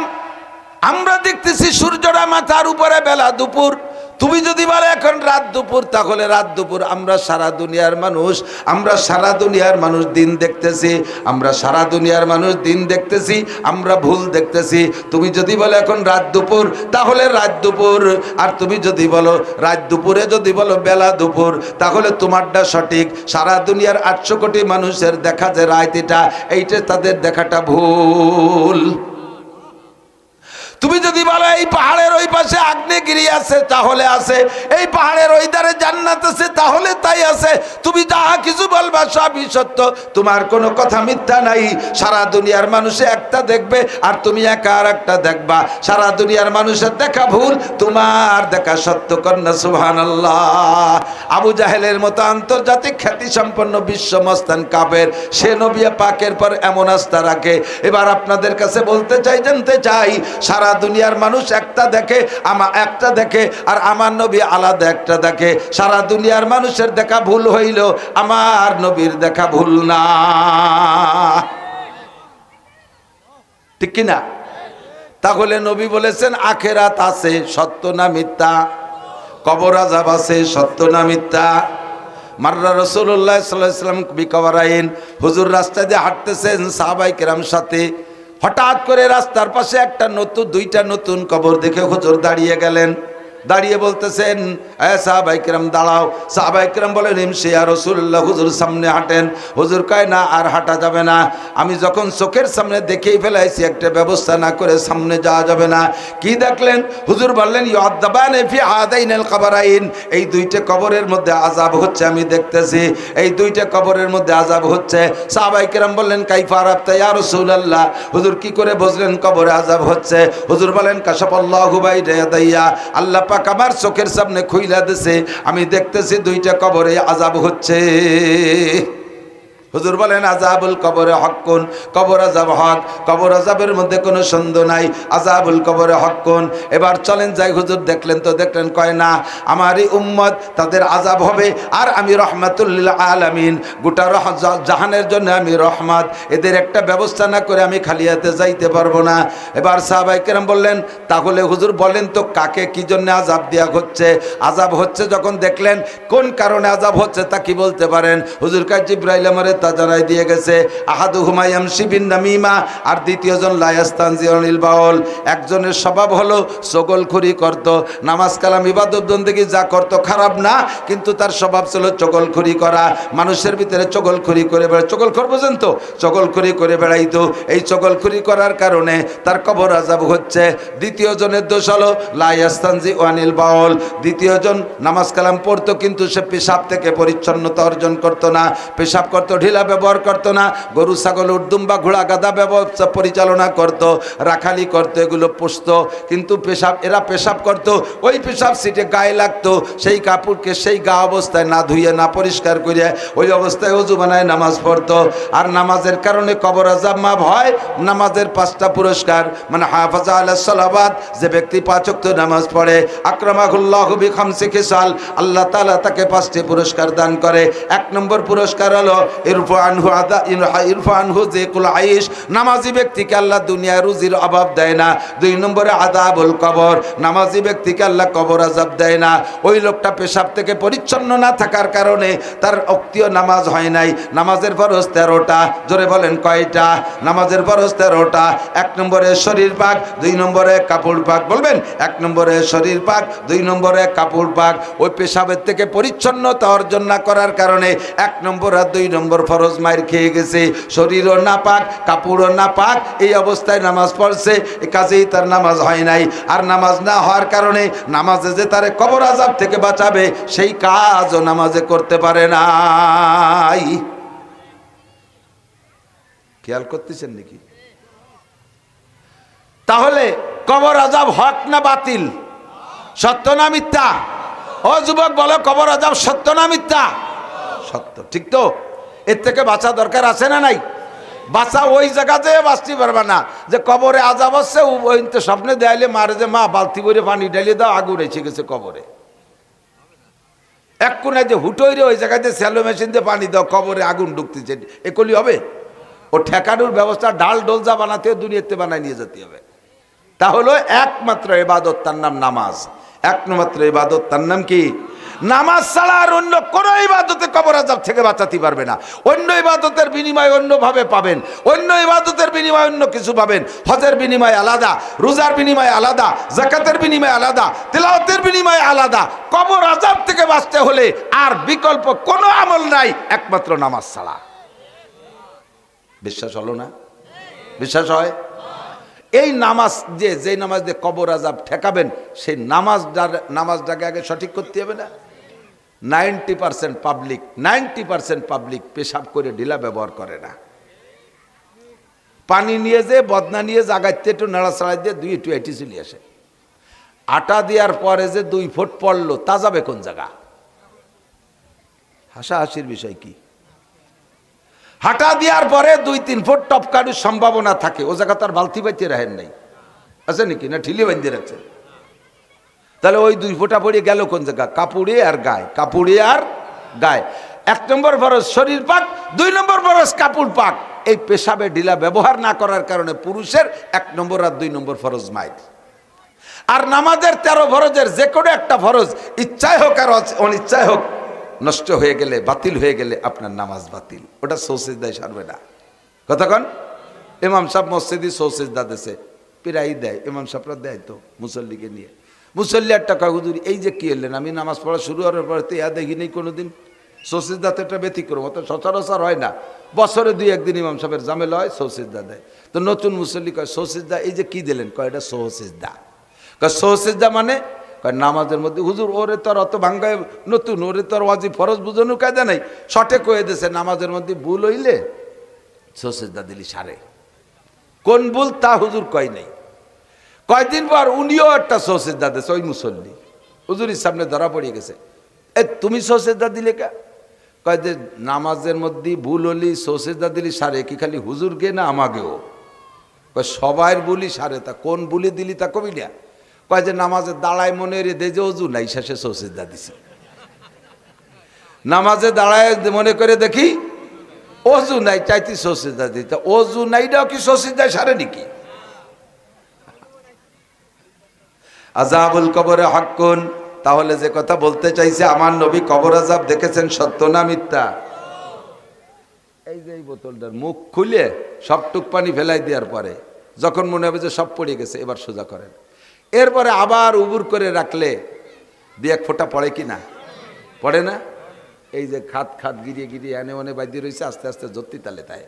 আমরা দেখতেছি সূর্যটা মাথার উপরে, বেলা দুপুর। তুমি যদি বলে এখন রাত দুপুর, তাহলে রাত দুপুর। আমরা সারা দুনিয়ার মানুষ, আমরা সারা দুনিয়ার মানুষ দিন দেখতেছি, আমরা সারা দুনিয়ার মানুষ দিন দেখতেছি, আমরা ভুল দেখতেছি। তুমি যদি বলো এখন রাত দুপুর, তাহলে রাত দুপুর। আর তুমি যদি বলো রাত দুপুরে, যদি বলো বেলা দুপুর, তাহলে তোমারটা সঠিক। সারা দুনিয়ার 800 কোটি মানুষের দেখা যে রাত, এইটা তাদের দেখাটা ভুল। তুমি যদি বলো এই পাহাড়ের ওই পাশে আগ্নেয়গিরি আছে, তাহলে আছে। এই পাহাড়ের ওই ধারে জান্নাত আছে, তাহলে তাই আছে। তুমি যাহা কিছু বলবা সবই সত্য, তোমার কোনো কথা মিথ্যা নাই। সারা দুনিয়ার মানুষে একটা দেখবে, আর তুমি একা আর একটা দেখবা। সারা দুনিয়ার মানুষের দেখা ভুল, তোমার দেখা সত্য। কন্যা সুবহানাল্লাহ। আবু জাহেলের মতো আন্তর্জাতিক খ্যাতি সম্পন্ন বিশ্ব মস্তান কাফের, সে নবী পাকের পর এমন আস্থা রাখে। এবার আপনাদের কাছে বলতে চাই, জানতে চাই, সারা দুনিয়ার মানুষ একটা দেখে, একটা দেখে, আর আমার নবী আলাদা একটা দেখে। সারা দুনিয়ার মানুষের দেখা ভুল হইল, আমার নবীর দেখা ভুল না, ঠিক কিনা? তাহলে নবী বলেছেন আখেরাত আছে, সত্য না মিথ্যা? কবর আযাব আছে, সত্য না মিথ্যা? মাররা রাসূলুল্লাহ সাল্লাল্লাহু আলাইহি ওয়াসাল্লাম বিকবরাইন, হুজুর রাস্তা দিয়ে হাঁটতেছেন সাহাবায়ে কেরাম সাথে। হঠাৎ করে রাস্তার পাশে একটা দুইটা নতুন কবর দেখে হুজুর দাঁড়িয়ে গেলেন। দাঁড়িয়ে বলতেছেন, সাহাবায়ে কেরাম দাঁড়াও। সাহাবায়ে কেরাম বলেন ইমশি ইয়া রাসূলুল্লাহ, হুজুর সামনে হাঁটেন। হুজুর কয় না, আর হাঁটা যাবে না। আমি যখন চোখের সামনে দেখেই ফেলাইছি, একটা ব্যবস্থা না করে সামনে যাওয়া যাবে না। কি দেখলেন? হুজুর বললেন ইউআযাবানে ফি হাদাইনিল কবরাইন, এই দুইটা কবরের মধ্যে আযাব হচ্ছে, আমি দেখতেছি এই দুইটা কবরের মধ্যে আযাব হচ্ছে। সাহাবায়ে কেরাম বললেন কাইফা আরাফতা ইয়া রাসূলুল্লাহ, হুজুর কি করে বুঝলেন কবরে আযাব হচ্ছে? হুজুর বলেন কাশাফাল্লাহু বাইনা ইয়াদাইয়া, আল্লাহ পাক আমার চোখের সামনে খুইলা দিছে, আমি দেখতেছি দুইটা কবরে আযাব হচ্ছে। হুজুর বলেন আযাবুল কবরে হক্কুন, কবর আযাব হক, কবর আযাবের মধ্যে কোনো সন্দেহ নাই, আযাবুল কবরে হক্কুন। এবার চলেন যাই। হুজুর দেখলেন তো দেখলেন, কয় না, আমারই উম্মত তাদের আযাব হবে, আর আমি রহমাতুল লিল আলামিন, গোটা জাহানের জন্য আমি রহমত, এদের একটা ব্যবস্থা না করে আমি খালি হাতে যাইতে পারবো না। এবার সাহাবায়ে কেরাম বললেন তাহলে হুজুর বলেন তো কাকে কি জন্য আযাব দেয়া হচ্ছে? আযাব হচ্ছে যখন দেখলেন, কোন কারণে আযাব হচ্ছে তা কি বলতে পারেন? হুজুর কয় জিবরাইল আমারে তা জানাই দিয়ে গেছে। আহাদুহুমা ইয়ামশি বিন নামিমা, আর দ্বিতীয়জন লা ইয়াস্তানজিউনিল বাউল। একজনের স্বভাব হলো চগলখড়ি করত, নামাজ কালাম ইবাদত বন্দেগী যা করত খারাপ না, কিন্তু তার স্বভাব ছিল চগলখড়ি করা। মানুষের ভিতরে চগলখড়ি করে বেড়ায়, চগলখড় বোঝেন তো, চগলখড়ি করে বেড়াইতো। এই চগলখড়ি করার কারণে তার কবর আযাব হচ্ছে। দ্বিতীয় জনের দোষ হলো লা ইয়াস্তানজিউনিল বাউল, দ্বিতীয়জন নামাজ কালাম পড়তো, কিন্তু সে পেশাব থেকে পরিচ্ছন্নতা অর্জন করতো না, পেশাব করতো ঢিলা ব্যবহার করতো না, গরু ছাগল উর্দুম্বা ঘোড়া গাধা ব্যবস্থা পরিচালনা করত, রাখালি করতো, এগুলো পুষতো। কিন্তু এরা পেশাব করতো, ওই পেশাব সিটে গায়ে লাগতো, সেই কাপড়কে সেই গা অবস্থায় না ধুইয়ে না পরিষ্কার করে ওই অবস্থায় ওযু বানায় নামাজ পড়তো। আর নামাজের কারণে কবর আযাব মাফ হয়। নামাজের 5টা পুরস্কার, মানে হাফাজা আলাস সালাওয়াত, যে ব্যক্তি 5 ওয়াক্ত নামাজ পড়ে, আকরামাহুল্লাহু বিখামসি খিসাল, আল্লাহ তাআলা তাকে 5টি পুরস্কার দান করে। 1 নম্বর পুরস্কার হলো ইরফা আনহু যিকুল আইশ, নামাজি ব্যক্তিকে আল্লাহ দুনিয়ায় রুজির অভাব দেয় না। 2 নম্বরে আযাবুল কবর, নামাজি ব্যক্তিকে আল্লাহ কবর আযাব দেয় না। ওই লোকটা পেশাব থেকে পরিচ্ছন্ন না থাকার কারণে তার ওক্তীয় নামাজ হয় নাই। নামাজের ফরজ 13টা, জোরে বলেন কয়টা? নামাজের ফরজ 13টা। 1 নম্বরে শরীর পাক, 2 নম্বরে কাপড় পাক। বলবেন 1 নম্বরে শরীর পাক, 2 নম্বরে কাপড় পাক। ওই পেশাবের থেকে পরিচ্ছন্নতা অর্জন না করার কারণে 1 নম্বর আর 2 নম্বর ফরজ মাইর খেয়ে গেছে। শরীরও না পাক, কাপড়ও না পাক, এই অবস্থায় নামাজ পড়ছে, এ কাজেই তার নামাজ হয় নাই। আর নামাজ না হওয়ার কারণে নামাজে যে তারে কবর আযাব থেকে বাঁচাবে সেই কাজও নামাজে করতে পারে নাই। খেয়াল করতেছেন নাকি? তাহলে কবর আযাব হক না বাতিল? সত্য না মিথ্যা? ও যুবক বলো, কবর আযাব সত্য না মিথ্যা? সত্য, ঠিক তো? এর থেকে বাঁচা দরকার আছে না নাই? বাঁচা ওই জায়গাতে বাঁচতে পারবে না যে কবরে আযাব হচ্ছে, ওই তো স্বপ্নে দেয়ালে মারে যে মা বালতি করে পানি ঢেলে দাও, আগুন এসে গেছে কবরে। এক কোনায় যে হুটোইরে ওই জায়গাতে স্যালো মেশিন দিয়ে পানি দাও, কবরে আগুন ঢুকতেছে, এগুলি হবে? ও ঠেকানোর ব্যবস্থা ডাল ডোলজা বানাতে দুনিয়াতে বানায় নিয়ে যেতে হবে। তাহলে একমাত্র ইবাদত, তার নাম নামাজ। একমাত্র ইবাদত, তার নাম কি? নামাজ ছাড়া আর অন্য কোনো ইবাদতে কবর আযাব থেকে বাঁচাতে পারবে না। অন্য ইবাদতের বিনিময় অন্যভাবে পাবেন, অন্য ইবাদতের বিনিময় অন্য কিছু পাবেন। হজের বিনিময় আলাদা, রোজার বিনিময় আলাদা, যাকাতের বিনিময় আলাদা, তিলাওয়াতের বিনিময় আলাদা। কবর আযাব থেকে বাঁচতে হলে আর বিকল্প কোনো আমল নাই একমাত্র নামাজ ছাড়া। বিশ্বাস হলো না? বিশ্বাস হয়? এই নামাজ যে নামাজ দিয়ে কবর আযাব ঠেকাবেন, সেই নামাজটাকে আগে সঠিক করতে হবে না? 90% পাবলিক পেশাব করে ঢিলা ব্যবহার করে না। পানি নিয়ে যে বদনা নিয়ে জাগাইতে একটু নাড়াচাড়াই দিয়ে 2 একটু এটি চলে আসে। আটা দেওয়ার পরে যে 2 ফুট পড়লো, তা যাবে কোন জায়গা? হাসাহাসির বিষয় কি? হাঁটা দেওয়ার পরে 2-3 ফুট টপকানোর সম্ভাবনা থাকে, ও জায়গা তার বালতি বাইতে রাখেন নাই, আছে নাকি? না ঠিলি বাঁধিয়ে রাখছে। তাহলে ওই 2 ফুটা পড়ে গেল কোন জায়গা? কাপড়ে আর গায়ে, কাপড়ে আর গায়ে। 1 নম্বর ফরজ শরীর পাক, 2 নম্বর ফরজ কাপড় পাক। এই পেশাবে ঢিলা ব্যবহার না করার কারণে পুরুষের 1 নম্বর আর 2 নম্বর ফরজ মাইর। আর নামাজের 13 ফরজের যে কোনো একটা ফরজ ইচ্ছায় হোক আর অনিচ্ছায় হোক নষ্ট হয়ে গেলে, বাতিল হয়ে গেলে আপনার নামাজ বাতিল। ওটা সৌসিজদায় সারবে না। কতক্ষণ ইমাম সাহেব মসজিদে সৌসিজদা দেশে প্রায় দেয়, ইমাম সাহেবরা দেয় তো মুসল্লিকে নিয়ে। মুসল্লি একটা কয়, হুজুর এই যে কি এলেন, আমি নামাজ পড়া শুরু হওয়ার পরে তো দেখি নেই কোনোদিন। সৌসিজদাতে একটা ব্যতিক্রম, অত সচরাচর হয় না। বছরে 2-1 দিন ইমাম সাহেবের ঝামেলা হয়, সৌসিজদা দেয়। তো নতুন মুসল্লি কয়, সৌসিজদা এই যে কি দিলেন? কয় এটা সৌসিজদা। কয় সৌসিজদা মানে? কয় নামাজের মধ্যে। হুজুর ওরে তোর অত ভাঙ্গায় নতুন, ওরে তোর ওয়াজিব ফরজ বুঝানোর কায়দা নাই, শর্টে কয়ে দিয়েছে নামাজের মধ্যে ভুল হইলে সৌসিজদা দিলি সারে। কোন ভুল তা হুজুর কয় নাই। কয়দিন পর উনিও একটা সৌসিজদা দিয়েছে, ওই মুসল্লি হুজুরের সামনে ধরা পড়ে গেছে। তুমি সৌসিজদা দিলে কে? কয় যে নামাজের মধ্যে ভুল হলি সৌসিজদা দিলি সারে, কি খালি হুজুরকে না আমাকেও? কয় সবাই বলি সারে, তা কোন বুলি দিলি তা কবি না? কয় যে নামাজে দাঁড়ায় মনে রে দে যে অজু নাই, শেষে সৌসিজদা দিছি। নামাজে দাঁড়ায় মনে করে দেখি অজু নাই, চাইতি সৌসিজদা দিতে। অজু নাইটাও কি সৌসিজদায় সারে নাকি? আযাবুল কবরে হাক্কুন। তাহলে যে কথা বলতে চাইছে, আমার নবী কবর আযাব দেখেছেন, সত্য না মিথ্যা? এই যে এই বোতলটার মুখ খুলে সব টুক পানি ফেলাই দেওয়ার পরে যখন মনে হবে যে সব পড়ে গেছে, এবার সোজা করেন। এরপরে আবার উবুর করে রাখলে 2-1 ফোঁটা পড়ে কি না? পড়ে না? এই যে খাত গিরিয়ে গিরিয়ে এনে ওনে বাঁধিয়ে রয়েছে, আস্তে আস্তে জ্যোতি তালে তাই,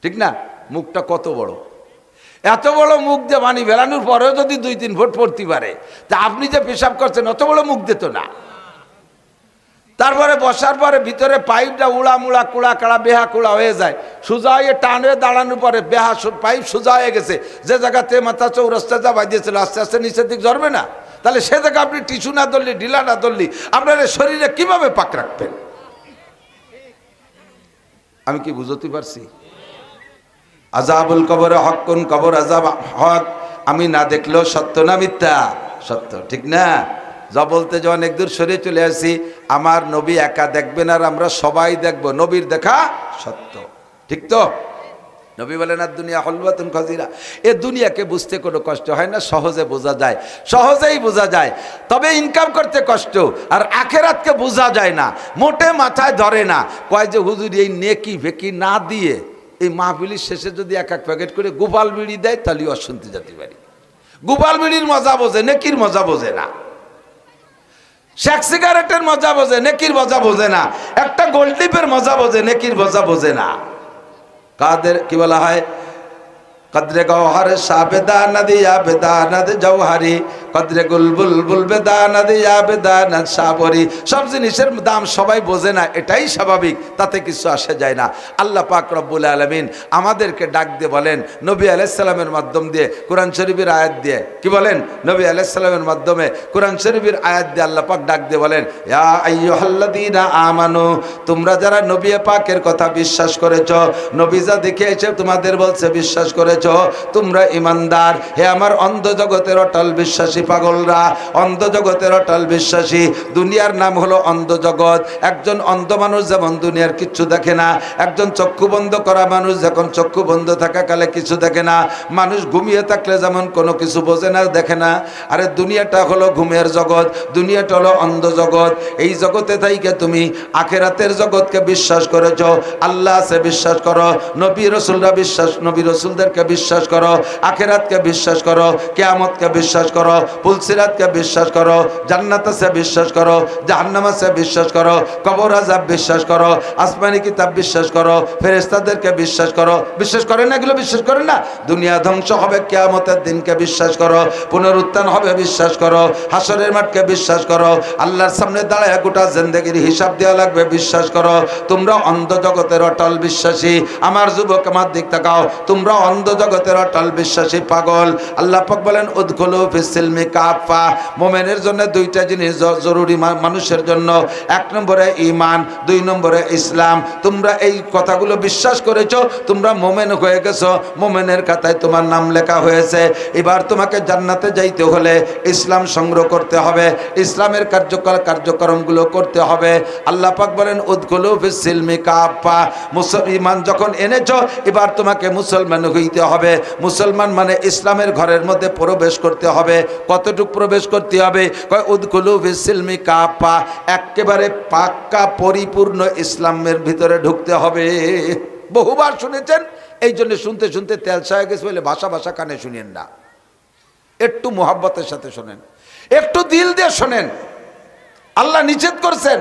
ঠিক না? মুখটা কত বড়, এত বড় মুখ দিয়ে পানি ফেলানোর পরেও যদি 2-3 ফুট পড়তে পারে, তা আপনি যে পেশাব করছেন অত বড় মুখ দিত না। তারপরে বসার পরে ভিতরে পাইপটা উড়া মুড়া কুড়া কাড়া বেহা কুড়া হয়ে যায়, সোজা হয়ে টান হয়ে দাঁড়ানোর পরে বেহা পাইপ সোজা হয়ে গেছে, যে জায়গাতে মাথা চৌরাস্তা যা বাজিয়েছিল আস্তে আস্তে নিচের দিক ঝরবে না? তাহলে সে জায়গা আপনি টিস্যু না ধরলি, ঢিলা না ধরলি, আপনার শরীরে কিভাবে পাক রাখবেন? আমি কি বুঝতে পারছি? আযাবুল কবর হক্কুন, কবর আযাব হক। আমি না দেখলেও সত্য না মিথ্যা? সত্য, ঠিক না? যা বলতে যে অনেক দূর সরে চলে আসি, আমার নবী একা দেখবেন আর আমরা সবাই দেখব, নবীর দেখা সত্য, ঠিক তো? নবী বলেন আর দুনিয়া হলওয়াতুন খাজিরা, এ দুনিয়াকে বুঝতে কোনো কষ্ট হয় না, সহজে বোঝা যায়, সহজেই বোঝা যায়, তবে ইনকাম করতে কষ্ট। আর আখেরাতকে বোঝা যায় না, মোটে মাথায় ধরে না। কয় যে হুজুর এই নেকি ফেকি না দিয়ে এই মাহফিলের শেষে যদি এক এক প্যাকেট করে গোপাল বিড়ি দেয় তাহলে অশুনতে যেতে পারি। গোপাল বিড়ির মজা বোঝে, নেকির মজা বোঝে না। শেখ সিগারেটের মজা বোঝে, নেকির মজা বোঝে না। একটা গোল্ডিপের মজা বোঝে, নেকির মজা বোঝে না। কাদের কি বলা হয়? কদরে গওহর শাহ বেদানাদ ইয়া বেদানাদ জওহারি, কদরে গুলবুল বুল বেদানাদ ইয়া বেদানাদ শাবরি। সব জিনিসের দাম সবাই বোঝে না, এটাই স্বাভাবিক, তাতে কিছু আসে যায় না। আল্লাহ পাক রব্বুল আলামিন আমাদেরকে ডাক দিয়ে বলেন নবী আলাইহিস সালামের মাধ্যম দিয়ে, কোরআন শরীফের আয়াত দিয়ে, কি বলেন? নবী আলাইহিস সালামের মাধ্যমে কোরআন শরীফের আয়াত দিয়ে আল্লাহ পাক ডাক দিয়ে বলেন, ইয়া আইয়ুহাল্লাযীনা আমানু, তোমরা যারা নবী পাকের কথা বিশ্বাস করেছো, নবী যা দেখিয়েছে তোমাদের বলছে বিশ্বাস করেছো, তোমরা ইমানদার। হে আমার অন্ধ জগতের অটল বিশ্বাসী পাগলরা, অন্ধ জগতের অটল বিশ্বাসী। দুনিয়ার নাম হলো অন্ধ জগৎ। একজন অন্ধ মানুষ যেমন দুনিয়ার কিচ্ছু দেখে না, একজন চক্ষু বন্ধ করা মানুষ যখন চক্ষু বন্ধ থাকাকালে কিছু দেখে না, মানুষ ঘুমিয়ে থাকলে যেমন কোনো কিছু বোঝে না, দেখে না। আরে দুনিয়াটা হলো ঘুমের জগৎ, দুনিয়াটা হলো অন্ধ জগৎ। এই জগতে থাইকে তুমি আখেরাতের জগৎকে বিশ্বাস করেছো, আল্লাহ আছে বিশ্বাস করো, নবী রসুলরা বিশ্বাস, নবী রসুলদেরকে বিশ্বাস করো, আখেরাতকে বিশ্বাস করো, কিয়ামতকে বিশ্বাস করো, পুলসিরাতকে বিশ্বাস করো, জান্নাত আছে বিশ্বাস করো, জাহান্নাম আছে বিশ্বাস করো, কবর আযাব বিশ্বাস করো, আসমানি কিতাব বিশ্বাস করো, ফেরেশতাদেরকে বিশ্বাস করো। বিশ্বাস করেন না? এগুলো বিশ্বাস করেন না? দুনিয়া ধ্বংস হবে, কিয়ামতের দিনকে বিশ্বাস করো, পুনরুত্থান হবে বিশ্বাস করো, হাসরের মাঠকে বিশ্বাস করো, আল্লাহর সামনে দাঁড়ায় গোটা জিন্দেগির হিসাব দেওয়া লাগবে বিশ্বাস করো। তোমরা অন্ধ জগতের অটল বিশ্বাসী। আমার যুবক আমার দিক তাকাও, তোমরা অন্ধ জগতের অটল বিশ্বাসী পাগল। আল্লাহ পাক বলেন উদখুলু ফিস-সিলমি কাফা। মুমিনের জন্য দুইটা জিনিস জরুরি মানুষের জন্য, এক নম্বরে ঈমান, দুই নম্বরে ইসলাম। তোমরা এই কথাগুলো বিশ্বাস করেছো, তোমরা মুমিন হয়ে গেছো, মুমিনের খাতায় তোমার নাম লেখা হয়েছে। এবার তোমাকে জান্নাতে যাইতে হলে ইসলাম সংগ্রহ করতে হবে, ইসলামের কার্যক্রমগুলো করতে হবে। আল্লাহ পাক বলেন উদখুলু ফিস-সিলমি কাফা। ঈমান যখন এনেছো, এবার তোমাকে মুসলমান হইতে হবে। মুসলমান মানে ইসলামের ঘরের মধ্যে প্রবেশ করতে হবে। কতটুকু প্রবেশ করতে হবে? কয় উদখুলু ফিস-সিলমি কাফা, একেবারে পাক্কা পরিপূর্ণ ইসলামের ভিতরে ঢুকতে হবে। বহুবার শুনেছেন, এই জন্য শুনতে শুনতে তেলসা হয়ে গেছে বলে ভাষা ভাষা কানে শুনেন না, একটু মোহাব্বতের সাথে শোনেন, একটু দিল দিয়ে শোনেন। আল্লাহ নিষেধ করছেন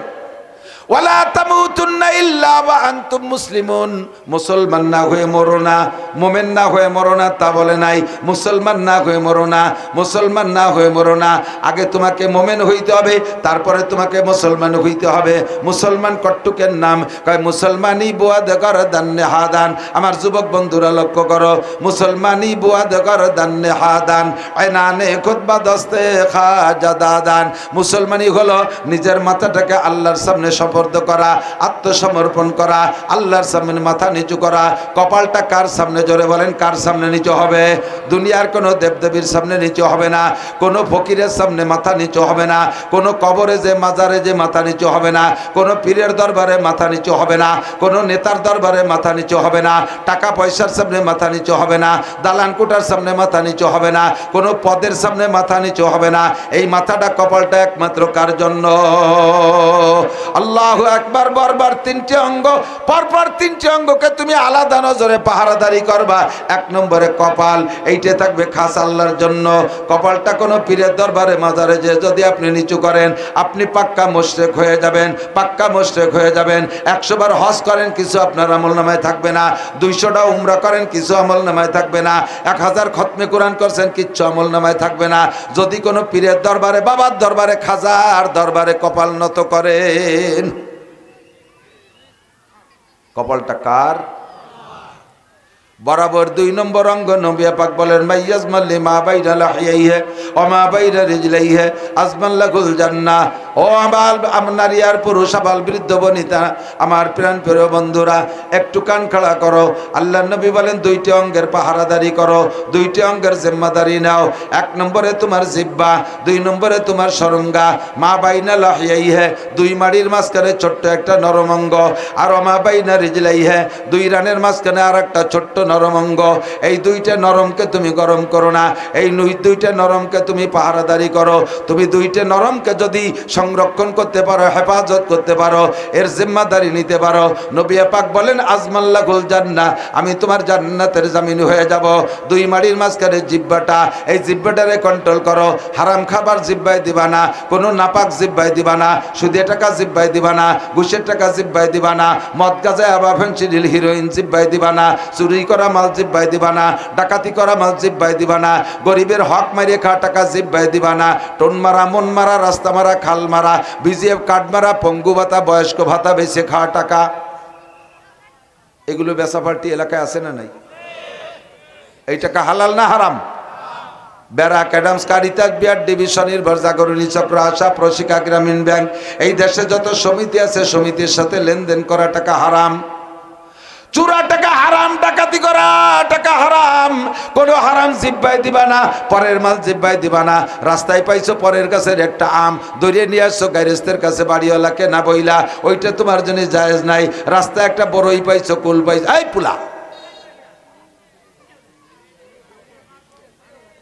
ওয়ালা তামুতুন্না ইল্লা ওয়া আনতুম মুসলিমুন। মুসলমান না হয়ে মরো না, মুমিন না হয়ে মরো না, তা বলে নাই। মুসলমান না হয়ে মরো না, মুসলমান না হয়ে মরো না। আগে তোমাকে মুমিন হইতে হবে, তারপরে তোমাকে মুসলমান হইতে হবে। মুসলমান কট্টুকের নাম, কয় মুসলমানি বুয়াদ গরদান নেহাদান। আমার যুবক বন্ধুরা লক্ষ্য করো, মুসলমানি বুয়াদ গরদান নেহাদান, আয়নানে খুতবা দস্তে খাজাদাদান। মুসলমানি হলো নিজের মাথাটাকে আল্লাহর সামনে করা, আত্মসমর্পণ করা, আল্লাহর সামনে মাথা নিচু করা। কপালটা কার সামনে? জোরে বলেন, কার সামনে নিচু হবে? দুনিয়ার কোনো দেবদেবীর সামনে নিচু হবে না, কোনো ফকিরের সামনে মাথা নিচু হবে না, কোনো কবরে যে মাজারে যে মাথা নিচু হবে না, কোনো পীরের দরবারে মাথা নিচু হবে না, কোনো নেতার দরবারে মাথা নিচু হবে না, টাকা পয়সার সামনে মাথা নিচু হবে না, দালান কোটার সামনে মাথা নিচু হবে না, কোনো পদের সামনে মাথা নিচু হবে না। এই মাথাটা কপালটা একমাত্র কার জন্য? আল্লাহ আল্লাহু আকবার বরবার তিনটি অঙ্গ, পরপর তিনটি অঙ্গকে তুমি আলাদা নজরে পাহারাদারি করবা। এক নম্বরে কপাল, এইটা থাকবে খাস আল্লাহর জন্য। কপালটা কোনো পীরের দরবারে মাজারে যে যদি আপনি নিচু করেন, আপনি পাক্কা মুশরিক হয়ে যাবেন, পাক্কা মুশরিক হয়ে যাবেন। 100 বার হজ করেন, কিছু আপনার আমলনামায় থাকবে না। 200টা উমরা করেন, কিছু আমলনামায় থাকবে না। 1000 খতমে কোরআন করছেন, কিচ্ছু আমলনামায় থাকবে না। যদি কোনো পীরের দরবারে, বাবার দরবারে, খাজার দরবারে কপাল নত করেন। কপালটা কার? বরাবর 2 নম্বর অঙ্গ। নবী পাক বলেন মাইয়াজমাল মা বাইনা লাহিয়াইহি ওয়া মা বাইনা রিজলাইহি আজমাল্লাকুল জান্নাহ। ও আমার নারী আর পুরুষ, আবাল বৃদ্ধ বনিতা, আমার প্রাণ প্রিয় বন্ধুরা, একটু কান খাড়া করো। আল্লাহর নবী বলেন 2টি অঙ্গের পাহারাদারি করো, 2টি অঙ্গের জিম্মাদারি নাও। 1 নম্বরে তোমার জিহ্বা, 2 নম্বরে তোমার সরঙ্গা। মা বাইনা লাহিয়াইহি, 2 মাড়ির মাঝখানে ছোট্ট একটা নরম অঙ্গ। আর মা বাইনা রিজলাইহি, 2 রানের মাঝখানে আর একটা ছোট্ট নরম অঙ্গ। এই 2টা নরমকে তুমি গরম করো না, এই 2টা নরমকে তুমি পাহারাদারি করো। তুমি 2টা নরমকে যদি সংরক্ষণ করতে পারো, হেফাজত করতে পারো, এর জিম্মাদারি নিতে পারো, নবী পাক বলেন আজমাল্লাহুল জান্নাহ, আমি তোমার জান্নাতের জামিন হয়ে যাব। 2 মাড়ির মাঝখানে জিহ্বাটা, এই জিহ্বাটারে কন্ট্রোল করো। হারাম খাবার জিহ্বায় দিবা না, কোনো নাপাক জিহ্বায় দিবা না, সুদের টাকা জিহ্বায় দিবা না, ঘুষের টাকা জিহ্বায় দিবা না, মদ গাঁজা আবা ফেন্সিডিল হিরোইন জিহ্বায় দিবা না, চুরি করা মাল জিহ্বায় দিবা না, ডাকাতি করা মাল জিহ্বায় দিবা না, গরিবের হক মারিয়ে খাওয়া টাকা জিহ্বায় দিবা না, টোন মারা, মন মারা, রাস্তা মারা, খাল মারা, বিজিএফ কার্ড মারা, পঙ্গু ভাতা, বয়স্ক ভাতা বেছে খাওয়া টাকা, এগুলো বেচা পার্টি এলাকায় আছে না নাই? এই টাকা হালাল না হারাম? BRAC, Adams, Caritas, BR division, নির্ভর, জাগরণী চক্র, আশা, প্রশিকা, গ্রামীণ ব্যাংক, এই দেশে যত সমিতি আছে, সমিতির সাথে লেনদেন করা টাকা হারাম। চুরা টাকা হারাম, ডাকাতি করা টাকা হারাম। কোনো হারাম জিহ্বায় দিবা না, পরের মাল জিহ্বায় দিবা না। রাস্তায় পাইছো পরের গাছের একটা আম, দৌড়িয়ে নিয়ে আসছো গ্যারেজের কাছে বাড়িওয়ালাকে না বইলা, ওইটা তোমার জন্য জায়েজ নাই। রাস্তায় একটা বড়ই পাইছো, কুল পাইছো, এই পুলা।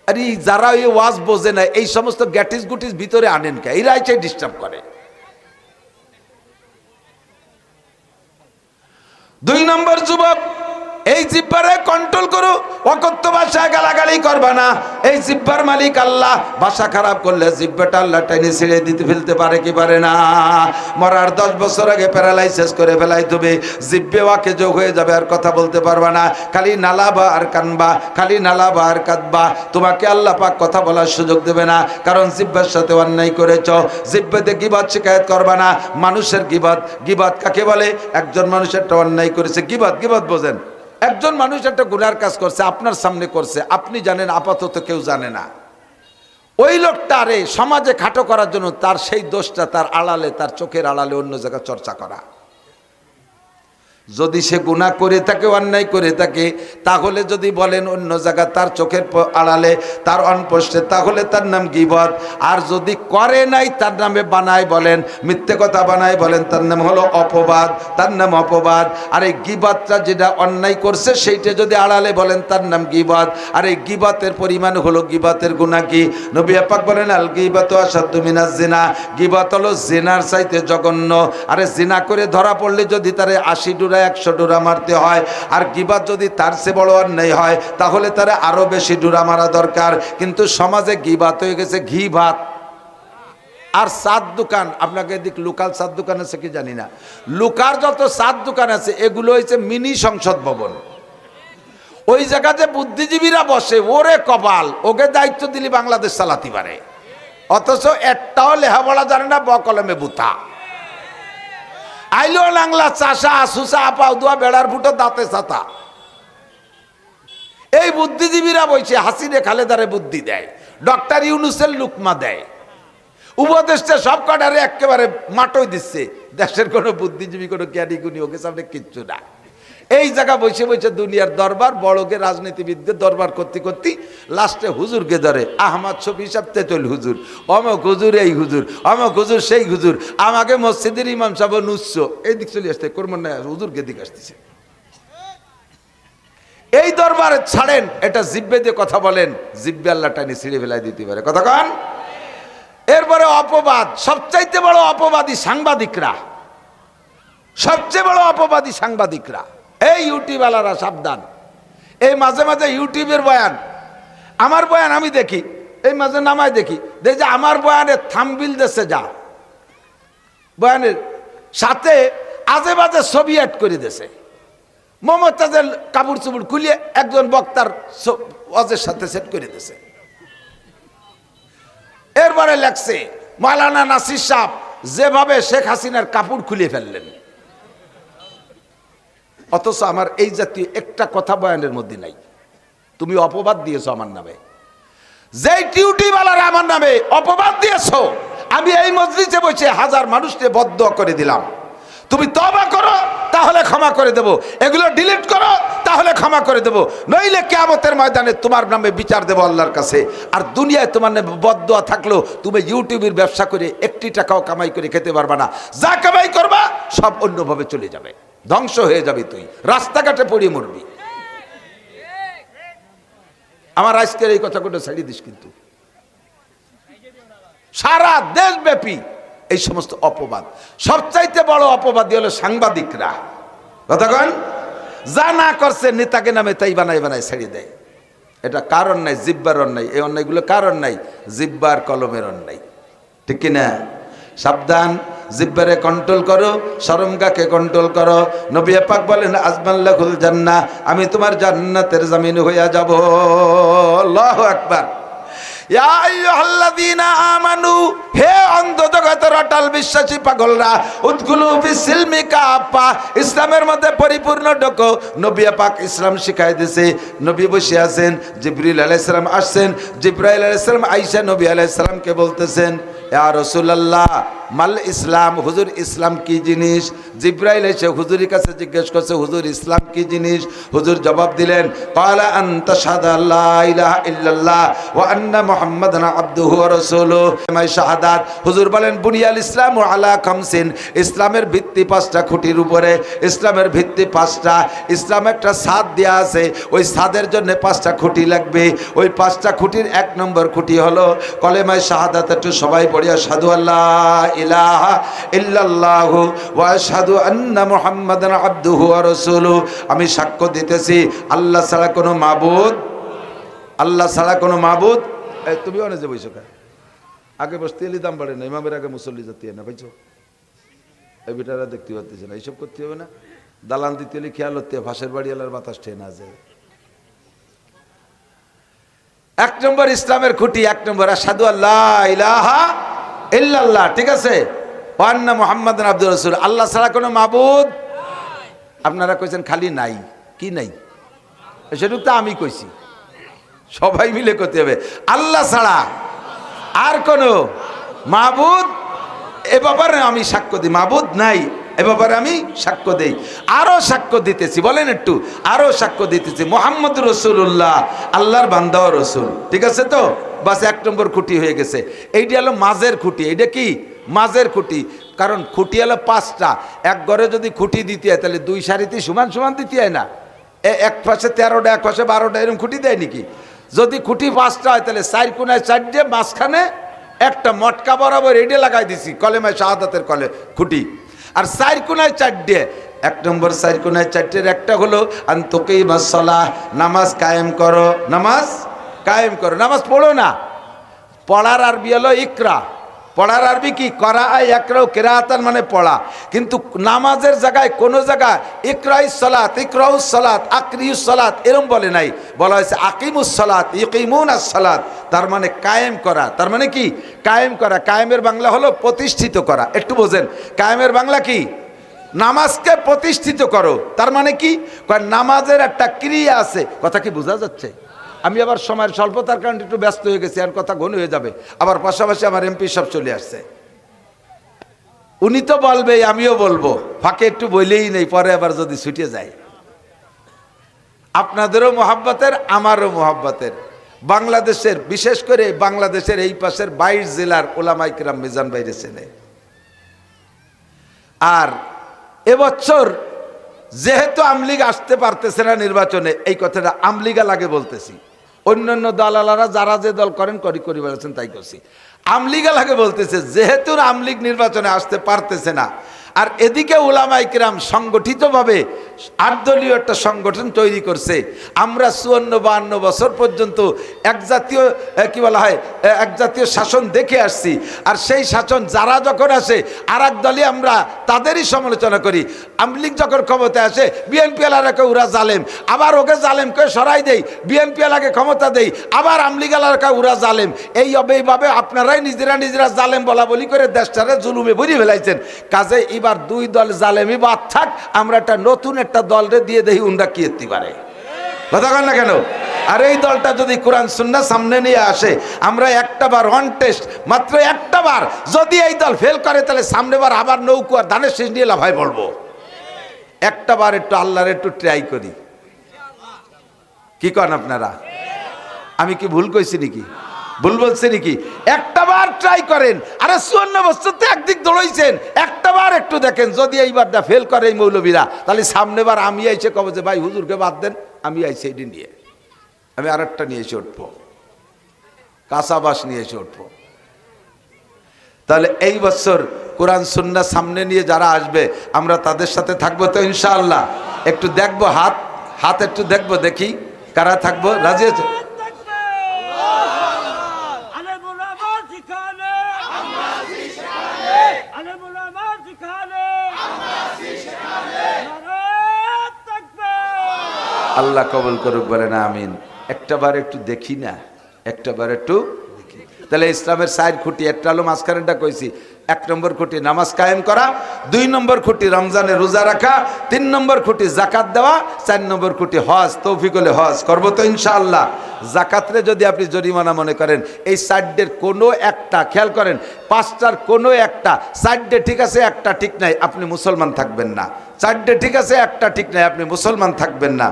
আরে যারা এই ওয়াজ বোঝে না, এই সমস্ত গ্যাটিস গুটিস ভিতরে আনেন কে? এরা এসে ডিস্টার্ব করে। 2 নম্বর যুবক, এই জিহ্বারে কন্ট্রোল করো। অকথ্য ভাষায় গালাগালি করবা না। এই জিহ্বার মালিক আল্লাহ। ভাষা খারাপ করলে জিহ্বাটা আল্লাহ টাইনে ছিঁড়ে দিতে ফেলতে পারে কি পারে না? মরার 10 বছর আগে প্যারালাইসিস করে ফেলাই তুমি, জিহ্বে ওয়াকে যোগ হয়ে যাবে, আর কথা বলতে পারবা না। খালি নালাবা আর কানবা, খালি নালাবা আর কাঁদবা। তোমাকে আল্লাহ পাক কথা বলার সুযোগ দেবে না, কারণ জিহ্বার সাথে অন্যায় করেছ। জিহ্বাতে গীবত শিকায়ত করবা না। মানুষের গীবত, গীবত কাকে বলে? একজন মানুষ একটা অন্যায় করেছে, গীবত, গীবত বোঝেন? একজন মানুষ একটা গুনার কাজ করছে, আপনার সামনে করছে, আপনি জানেন, আপাতত কেউ জানে না। ওই লোকটা আরে সমাজে খাটো করার জন্য তার সেই দোষটা তার আড়ালে, তার চোখের আড়ালে অন্য জায়গায় চর্চা করা। যদি সে গুনাহ করে থাকে, অন্যায় করে থাকে, তাহলে যদি বলেন অন্য জায়গা তার চোখের আড়ালে, তার অনপোস্টে, তাহলে তার নাম গীবত। আর যদি করে নাই, তার নামে বানায় বলেন, মিথ্যে কথা বানায় বলেন, তার নাম হলো অপবাদ, তার নাম অপবাদ। আর এই গীবতটা যেটা অন্যায় করছে সেইটা যদি আড়ালে বলেন, তার নাম গীবত। আর এই গীবতের পরিমাণ হলো, গীবতের গুনাহ কি? নবী পাক বলেন আল গীবাতু আশাদ্দু মিনাজ জিনা, গীবত হলো জিনার চাইতে জঘন্য। আরে জিনা করে ধরা পড়লে যদি তারে 80 ডুরা 100 ডুরা মারতে হয়, আর গীবত যদি তার চেয়ে বড় অন্যায় হয়, তাহলে তারে আরো বেশি ডুরা মারা দরকার। কিন্তু সমাজে গীবত হয়ে গেছে ঘি ভাত। আর চাঁদ দোকান, আপনাকে এদিক লোকাল চাঁদ দোকান আছে কি জানি না, লোকার যত চাঁদ দোকান আছে এগুলো হচ্ছে মিনি সংসদ ভবন। ওই জায়গাতে বুদ্ধিজীবীরা বসে, ওরে কপাল, ওকে দায়িত্ব দিলি বাংলাদেশ চালাতে পারে, অথচ একটাও লেখাপড়া জানে না, বকলমে বুতা। আইলো লাংলা চাষা সুসা আপা দুয়া বেড়ার ফুটো দাঁতে ছাতা। এই বুদ্ধিজীবীরা বইছে হাসিনে খালেদারে বুদ্ধি দেয়, ডক্টর ইউনুসের লুকমা দেয়, উপদেশটা সব কটারে একেবারে মাটোই দিচ্ছে। দেশের কোনো বুদ্ধিজীবী, কোনো জ্ঞানী গুণী ওকে সামনে কিচ্ছু না। এই জায়গা বসে বসে দুনিয়ার দরবার, বড়কে রাজনীতিবিদদের দরবার করতে করতে লাস্টে হুজুরকে ধরে, আহমদ শফি সাহেব তেতুল হুজুর, অমক হুজুর এই হুজুর, অমক হুজুর সেই হুজুর, আমাকে মসজিদের ইমাম সাহেব নুচ্ছ, এই দিক চলে আসতে করবেন না, হুজুরকে দিকে আসতেছে। এই দরবারে ছাড়েন, এটা জিব্বে দিয়ে কথা বলেন, জিব্বে আল্লাহ টানি ছিঁড়ে ফেলাই দিতে পারে, কথা কন। এরপরে অপবাদ, সবচাইতে বড় অপবাদী সাংবাদিকরা। সবচেয়ে বড় অপবাদী সাংবাদিকরা, এই ইউটিউবওয়ালারা সাবধান। এই মাঝে মাঝে ইউটিউবের বয়ান, আমার বয়ান আমি দেখি, এই মাঝে নামায় দেখি যে আমার বয়ানের থাম্বনেইল দেশে যা, বয়ানের সাথে আজে বাজে ছবি অ্যাড করে দেশে, মমতাজের কাপড় চুপড় খুলিয়ে একজন বক্তার ওয়াজের সাথে সেট করে দিয়েছে। এরপরে লেখছে মাওলানা নাসির সাহেব যেভাবে শেখ হাসিনার কাপড় খুলিয়ে ফেললেন, অথচ আমার এই জাতীয় একটা কথা বয়ানের মধ্যে নাই। তুমি অপবাদ দিয়েছো আমার নামে, যেই টিউটিওয়ালারা আমার নামে অপবাদ দিয়েছো, আমি এই মজলিসে বসে হাজার মানুষকে বদদোয়া করে দিলাম, তুমি তওবা করো তাহলে ক্ষমা করে দেব, এগুলো ডিলিট করো তাহলে ক্ষমা করে দেব, নইলে কিয়ামতের ময়দানে তোমার নামে বিচার দেব আল্লাহর কাছে। আর দুনিয়ায় তোমার নামে বদদোয়া থাকলো, তুমি ইউটিউবের ব্যবসা করে একটি টাকাও কামাই করে খেতে পারবা না, যা কামাই করবা সব অন্যভাবে চলে যাবে, ধ্বংস হয়ে যাবে, তুই রাস্তাঘাটে পড়ে মরবি। আমার আজকের এই কথাগুলো ছাড়িয়ে দিস, কিন্তু সারা দেশব্যাপী এই সমস্ত অপবাদ। সবচাইতে বড় অপবাদী হলো সাংবাদিকরা। কথা কন, যা না করছে নেতাকে নামে তাই বানাই বানাই ছাড়িয়ে দেয়। এটা কারণ নাই, জিব্বার অন্যায়, এই অন্যায়গুলো কারণ নাই, জিব্বার কলমের অন্যায়, ঠিক কিনা? সাবধান, জিব্বারে কন্ট্রোল করো, শরমগাকে কন্ট্রোল করো। নবী পাক বলেন আজমাল্লাহুল জান্নাহ, আমি তোমার জান্নাতের জামিন হইয়া যাব। আল্লাহু আকবার। ইয়া আইয়ুহাল্লাযীনা আমানু, হে অন্ধ জগতের অটল বিশ্বাসী পাগলরা, উদখুলু ফিস-সিলমি কাফা, ইসলামের মধ্যে পরিপূর্ণ ঢোকো। নবী পাক ইসলাম শিখাই দিয়েছে। নবী বসে আছেন, জিবরিল আলাইহিস সালাম আসছেন, জিবরাইল আলাইহিস সালাম আয়েশা নবী আলাইহিস সালামকে বলতেছেন, ইয়া রাসূলুল্লাহ মাল ইসলাম, হুজুর ইসলাম কি জিনিস? জিবরাইল এসে হুজুরের কাছে জিজ্ঞেস করছে, হুজুর ইসলাম কি জিনিস? হুজুর জবাব দিলেন, ক্বালা আন তাশহাদা লা ইলাহা ইল্লাল্লাহ ওয়া আন্না মুহাম্মাদান আবদুহু ওয়া রাসূলুহু। মাই শাহাদাত। হুজুর বলেন বুনিয়াল ইসলামু আলা খামসিন, ইসলামের ভিত্তি 5টা খুঁটির উপরে। ইসলামের ভিত্তি 5টা। ইসলাম একটা ছাদ দেয়া আছে, ওই ছাদের জন্য 5টা খুঁটি লাগবে। ওই 5টা খুঁটির 1 নম্বর খুঁটি হলো কলেমায়ে শাহাদাত। একটু সবাই পড়ি, আশহাদু আল্লাহ ইলাহা ইল্লাল্লাহু ওয়া আশহাদু আন্না মুহাম্মাদান আবদুহু ওয়া রাসূলুহু। আমি সাক্ষ্য দিতেছি আল্লাহ ছাড়া কোনো মাবুদ, আল্লাহ ছাড়া কোনো মাবুদ। এই তুমি অনেক যে বইছো, আগে বসতে এলি দাম বাড়ে না, ইমামের আগে মুসল্লি যেতে না, পাইছো? এই বেটারা দেখতে পাচ্ছি না, এইসব করতে হবে না। দালান দিতে এলি খেয়াল হতে, ফাঁসের বাড়ি এলার বাতাস ঠেয়ে না যায়। 1 নম্বর ইসলামের খুঁটি, 1 নম্বর আশহাদু আল্লাহ ইলাহা ইল্লাল্লাহ, ঠিক আছে? ওয়া আন্না মুহাম্মাদান আবদুহু রাসূল, আল্লাহ ছাড়া কোনো মাবুদ। আপনারা কইছেন খালি নাই, কি নাই? সেটুক তো আমি কইছি, সবাই মিলে করতে হবে। আল্লাহ ছাড়া আর কোনো মাবুদ, এ ব্যাপারে আমি সাক্ষ্য দিই, মাবুদ নাই এ ব্যাপারে আমি সাক্ষ্য দেই। আরো সাক্ষ্য দিতেছি, বলেন একটু, আরো সাক্ষ্য দিতেছি মুহাম্মদুর রাসূলুল্লাহ, আল্লাহর বান্দা ও রাসূল, ঠিক আছে তো? বাস 1 নম্বর খুঁটি হয়ে গেছে। এইটা হলো মাঝের খুঁটি। এইটা কি? মাঝের খুঁটি। কারণ খুঁটি হলো 5টা। এক ঘরে যদি খুঁটি দিতে হয় তাহলে 2 সারিতে সমান সমান দিতে হয় না, এক পাশে 13টা এক পাশে 12টা এরকম খুঁটি দেয় নাকি? যদি খুঁটি 5টা হয় তাহলে 4 কোণায় 4টে, মাঝখানে একটা মটকা বরাবর এইটা লাগাই দিছি কলেমায়ে শাহাদাতের খুঁটি। আর 4 কোণায় 4টে, 1 নম্বর 4 কোণায় 4টের একটা হলো আনতুকিমাস সালাহ, নামাজ কায়েম করো, নামাজ কায়েম করো। নামাজ পড়ো না, পড়ার আরবি হলো ইকরা। পড়ার আরবি কি? করা আয় একরাও, কেরাতান মানে পড়া। কিন্তু নামাজের জায়গায় কোনো জায়গায় ইকরাউস সালাত, ইকরাউস সালাত, আকরিউস সালাত এরকম বলে নাই, বলা হয়েছে আকিমুস সালাত, ইকিমুনাস সালাত, তার মানে কায়েম করা। তার মানে কি? কায়েম করা। কায়েমের বাংলা হলো প্রতিষ্ঠিত করা। একটু বোঝেন, কায়েমের বাংলা কি? নামাজকে প্রতিষ্ঠিত করো। তার মানে কি? নামাজের একটা ক্রিয়া আছে। কথা কি বোঝা যাচ্ছে? আমি আবার সময়ের স্বল্পতার কারণে একটু ব্যস্ত হয়ে গেছি, আর কথা ঘন হয়ে যাবে। আবার পাশাপাশি আমার এমপি সব চলে আসছে, উনি তো বলবে, আমিও বলবো, ফাঁকে একটু বইলেই নেই, পরে আবার যদি ছুটে যায়। আপনাদেরও মোহাব্বতের, আমারও মোহাব্বতের। বাংলাদেশের, বিশেষ করে বাংলাদেশের এই পাশের 22 জেলার ওলামায়ে কিরাম মিজান বাইরে চেনে। আর এবছর যেহেতু আমলিগ আসতে পারতেছে না নির্বাচনে, এই কথাটা আমলিগা লাগে বলতেছি, অন্যান্য দলালারা যারা যে দল করেন করি বলেছেন তাই করছি। আমলিগা লাগে বলতেছে, যেহেতু আমলিগ নির্বাচনে আসতে পারতেছে না, আর এদিকে উলামায়ে কেরাম সংগঠিতভাবে 8 দলীয় একটা সংগঠন তৈরি করছে। আমরা 54-52 বছর পর্যন্ত এক জাতীয় কি বলা হয় এক জাতীয় শাসন দেখে আসছি। আর সেই শাসন যারা যখন আসে আর এক দলই আমরা তাদেরই সমালোচনা করি। আওয়ামী লীগ যখন ক্ষমতায় আসে বিএনপি এলাকাকে ওরা জালেম, আবার ওকে জালেমকে সরাই দেই, বিএনপি এলাকাকে ক্ষমতা দেই, আবার আওয়ামী লীগ এলাকা ওরা জালেম। এইভাবে আপনারাই নিজেরা জালেম বলা বলি করে দেশটারে জুলুমে ভরিয়ে ফেলাইছেন। কাজে এবার 2 দল জালেমই বাদ থাক, আমরা একটা নতুন একটা দলরে দিয়ে দেই উন্ডা কি এতে পারে, কথা বল না কেন? আর এই দলটা যদি কোরআন সুন্নাহ সামনে নিয়ে আসে, আমরা একটা বার অন টেস্ট, মাত্র একটা বার যদি এই দল ফেল করে তাহলে সামনে বার আবার নৌকো আর ধানের শেষ নিয়ে লাফাই পড়বো। একটা বার একটু আল্লাহর একটু ট্রাই করি, কি করেন আপনারা? আমি কি ভুল কইছি নাকি? ভুল বলছি নাকি? একটা বার ট্রাই করেন। আরে 54 বছর তো একদিক দৌড়াইছেন, একটা বার একটু দেখেন যদি এইবারটা ফেল করে এই মৌলবীরা, তাহলে সামনে বার আমি আইসে কব যে ভাই হুজুরকে বাদ দেন, আমি আইসে এটি নিয়ে আমি আরেকটা নিয়ে এসে উঠবো, কাঁচাবাস নিয়ে এসে উঠবো। তাহলে এই বছর কোরআন সুন্নাহ সামনে নিয়ে যারা আসবে আমরা তাদের সাথে থাকবো তো ইনশাআল্লাহ। একটু দেখবো হাত একটু দেখবো, দেখি কারা থাকবো। রাজি আছে? আল্লাহ কবুল করুক, বলেন আমিন। একটা বার একটু দেখি না, একটা বার একটু দেখি। তাহলে ইসলামের 4 খুঁটি, একটা হলো মাঝখানেরটা কইছি, 1 নম্বর খুঁটি নামাজ কায়েম করা, 2 নম্বর খুঁটি রমজানে রোজা রাখা, 3 নম্বর খুঁটি জাকাত দেওয়া, 4 নম্বর খুঁটি হজ। তৌফিক হলে হজ করবো তো ইনশাআল্লাহ। জাকাতরে যদি আপনি জরিমানা মনে করেন, এই 4টের কোনো একটা, খেয়াল করেন 5টার কোনো একটা, 4টে ঠিক আছে একটা ঠিক নাই, আপনি মুসলমান থাকবেন না। 4টে ঠিক আছে একটা ঠিক নাই, আপনি মুসলমান থাকবেন না।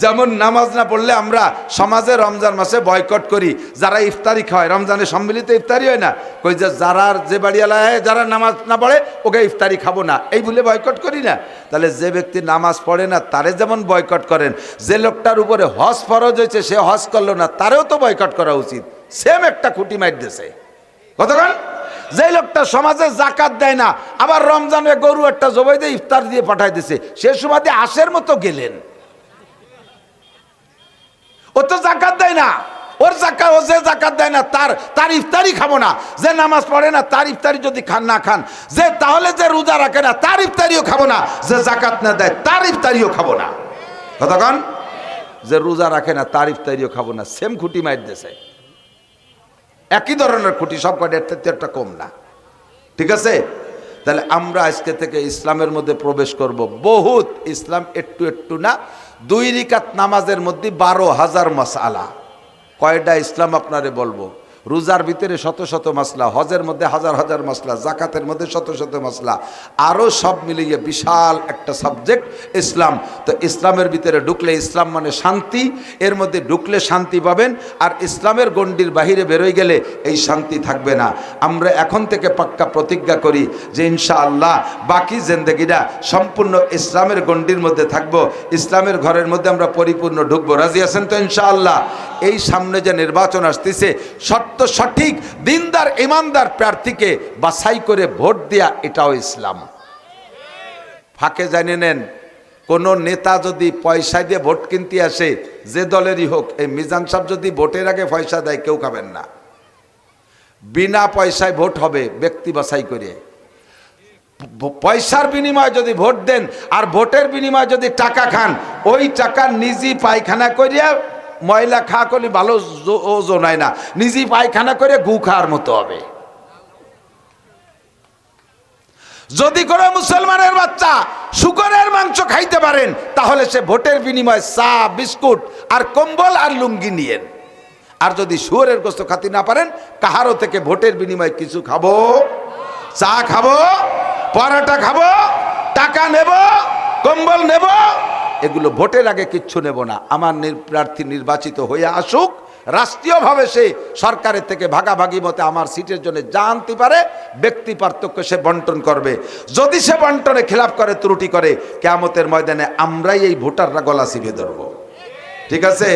যেমন নামাজ না পড়লে আমরা সমাজে রমজান মাসে বয়কট করি, যারা ইফতারি খাওয়ায়, রমজানে সম্মিলিত ইফতারি হয় না, কই যে যারা যে বাড়িওয়ালা হয় যারা নামাজ না পড়ে ওকে ইফতারি খাবো না, এই বলে বয়কট করি না। তাহলে যে ব্যক্তি নামাজ পড়ে না তারে যেমন বয়কট করেন, যে লোকটার উপরে হজ ফরজ হয়েছে সে হজ করলো না তারেও তো বয়কট করা উচিত। সেম একটা খুঁটি মাইর দিয়েছে। কতক্ষণ? যে লোকটা সমাজে জাকাত দেয় না, আবার রমজানে গরু একটা জবাই দিয়ে ইফতার দিয়ে পাঠাই দিছে, সে সময় আশের মতো গেলেন, ও তো জাকাত দেয় না, ও যে জাকাত দেয় না তার ইফতারি খাবো না। যে নামাজ পড়ে না তার ইফতারি যদি না খান, যে তাহলে যে রোজা রাখে না তার ইফতারিও খাবো না, যে জাকাত না দেয় তার ইফতারিও খাবো না। কতক্ষণ? যে রোজা রাখে না তার ইফতারিও খাবো না। সেম খুঁটি মাইর দিয়েছে, একই ধরনের খুঁটি, সব কটা একটা কম না। ঠিক আছে? তাহলে আমরা আজকে থেকে ইসলামের মধ্যে প্রবেশ করব। বহুত ইসলাম একটু একটু না, 2 রাকাত নামাজের মধ্যে 12,000 মাসআলা। কয়টা ইসলাম আপনারে বলবো? রোজার ভিতরে শত শত মাসলা, হজের মধ্যে হাজার হাজার মাসলা, জাকাতের মধ্যে শত শত মাসলা, আরও সব মিলিয়ে বিশাল একটা সাবজেক্ট ইসলাম। তো ইসলামের ভিতরে ঢুকলে, ইসলাম মানে শান্তি, এর মধ্যে ঢুকলে শান্তি পাবেন, আর ইসলামের গণ্ডির বাহিরে বেরোয় গেলে এই শান্তি থাকবে না। আমরা এখন থেকে পাক্কা প্রতিজ্ঞা করি যে ইনশাআল্লাহ বাকি জিন্দেগিটা সম্পূর্ণ ইসলামের গণ্ডির মধ্যে থাকবো, ইসলামের ঘরের মধ্যে আমরা পরিপূর্ণ ঢুকবো। রাজি আছেন তো ইনশাআল্লাহ? এই সামনে যে নির্বাচন আসতেছে, সঠিক দিনদার ইমানদার প্রার্থীকে বাছাই করে ভোট দেয়া, এটাও ইসলাম। ফাঁকে জানিয়ে নেন, কোন নেতা যদি পয়সা দিয়ে ভোট কিনতে আসে, যে দলেরই হোক, এই মিজান সাহেব যদি ভোটের আগে পয়সা দেয় কেউ খাবেন না। বিনা পয়সায় ভোট হবে, ব্যক্তি বাছাই করে। পয়সার বিনিময়ে যদি ভোট দেন আর ভোটের বিনিময়ে যদি টাকা খান, ওই টাকা নিজে পায়খানা করিয়া, ময়লা খা করলে ভালো ওজন হয় না, নিজে পায়খানা করে গু খাওয়ার মতো হবে। যদি কোনো মুসলমানের বাচ্চা শুকরের মাংস খাইতে পারেন, তাহলে সে ভোটের বিনিময়ে চা, বিস্কুট আর কম্বল আর লুঙ্গি নিয়েন। আর যদি শুয়োরের গোশত খাতে না পারেন, কাহারও থেকে ভোটের বিনিময়ে কিছু খাবো, চা খাবো, পরোটা খাবো, টাকা নেব, কম্বল নেব, এগুলো ভোটের আগে কিচ্ছু নেব না। আমার প্রার্থী নির্বাচিত হয়ে আসুক, রাষ্ট্রীয়ভাবে সে সরকারের থেকে ভাগাভাগি মতে আমার সিটের জন্য যা আনতে পারে, ব্যক্তি পার্থক্য সে বন্টন করবে। যদি সে বন্টনে খেলাপ করে, ত্রুটি করে, কিয়ামতের ময়দানে আমরাই এই ভোটাররা গলা চিপে ধরব। ঠিক আছে?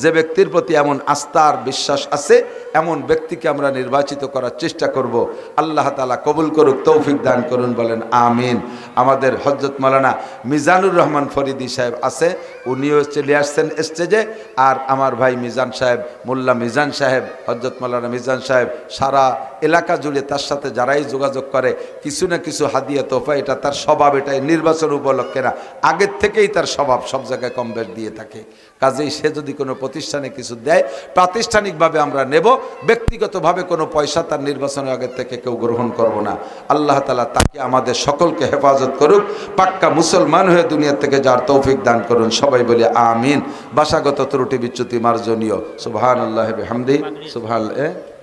যে ব্যক্তির প্রতি এমন আস্থা আর বিশ্বাস আছে এমন ব্যক্তিকে আমরা নির্বাচিত করার চেষ্টা করব। আল্লাহ তাআলা কবুল করুক, তৌফিক দান করুন, বলেন আমিন। আমাদের হযরত মাওলানা মিজানুর রহমান ফরিদি সাহেব আছে, উনিও চলে আসছেন স্টেজে। আর আমার ভাই মিজান সাহেব, মোল্লা মিজান সাহেব, হযরত মাওলানা মিজান সাহেব সারা এলাকা জুড়ে তার সাথে যারাই যোগাযোগ করে কিছু না কিছু হাদিয়া তোফা, এটা তার স্বভাব, এটাই নির্বাচন উপলক্ষে না, আগের থেকেই তার স্বভাব, সব জায়গায় কম বেশ দিয়ে থাকে। কাজেই সে যদি কোনো প্রতিষ্ঠানে কিছু দেয় প্রাতিষ্ঠানিকভাবে আমরা নেব, ব্যক্তিগতভাবে কোনো পয়সা তার নির্বাচনের আগের থেকে কেউ গ্রহণ করব না। আল্লাহ তাআলা তাকে আমাদের সকলকে হেফাজত করুক, পাক্কা মুসলমান হয়ে দুনিয়া থেকে যার তৌফিক দান করুন, সবাই বলি আমিন। ভাষাগত ত্রুটি বিচ্যুতি মার্জনীয়। সুবহানাল্লাহি বিহামদিহি সুবহানাল্লাহ।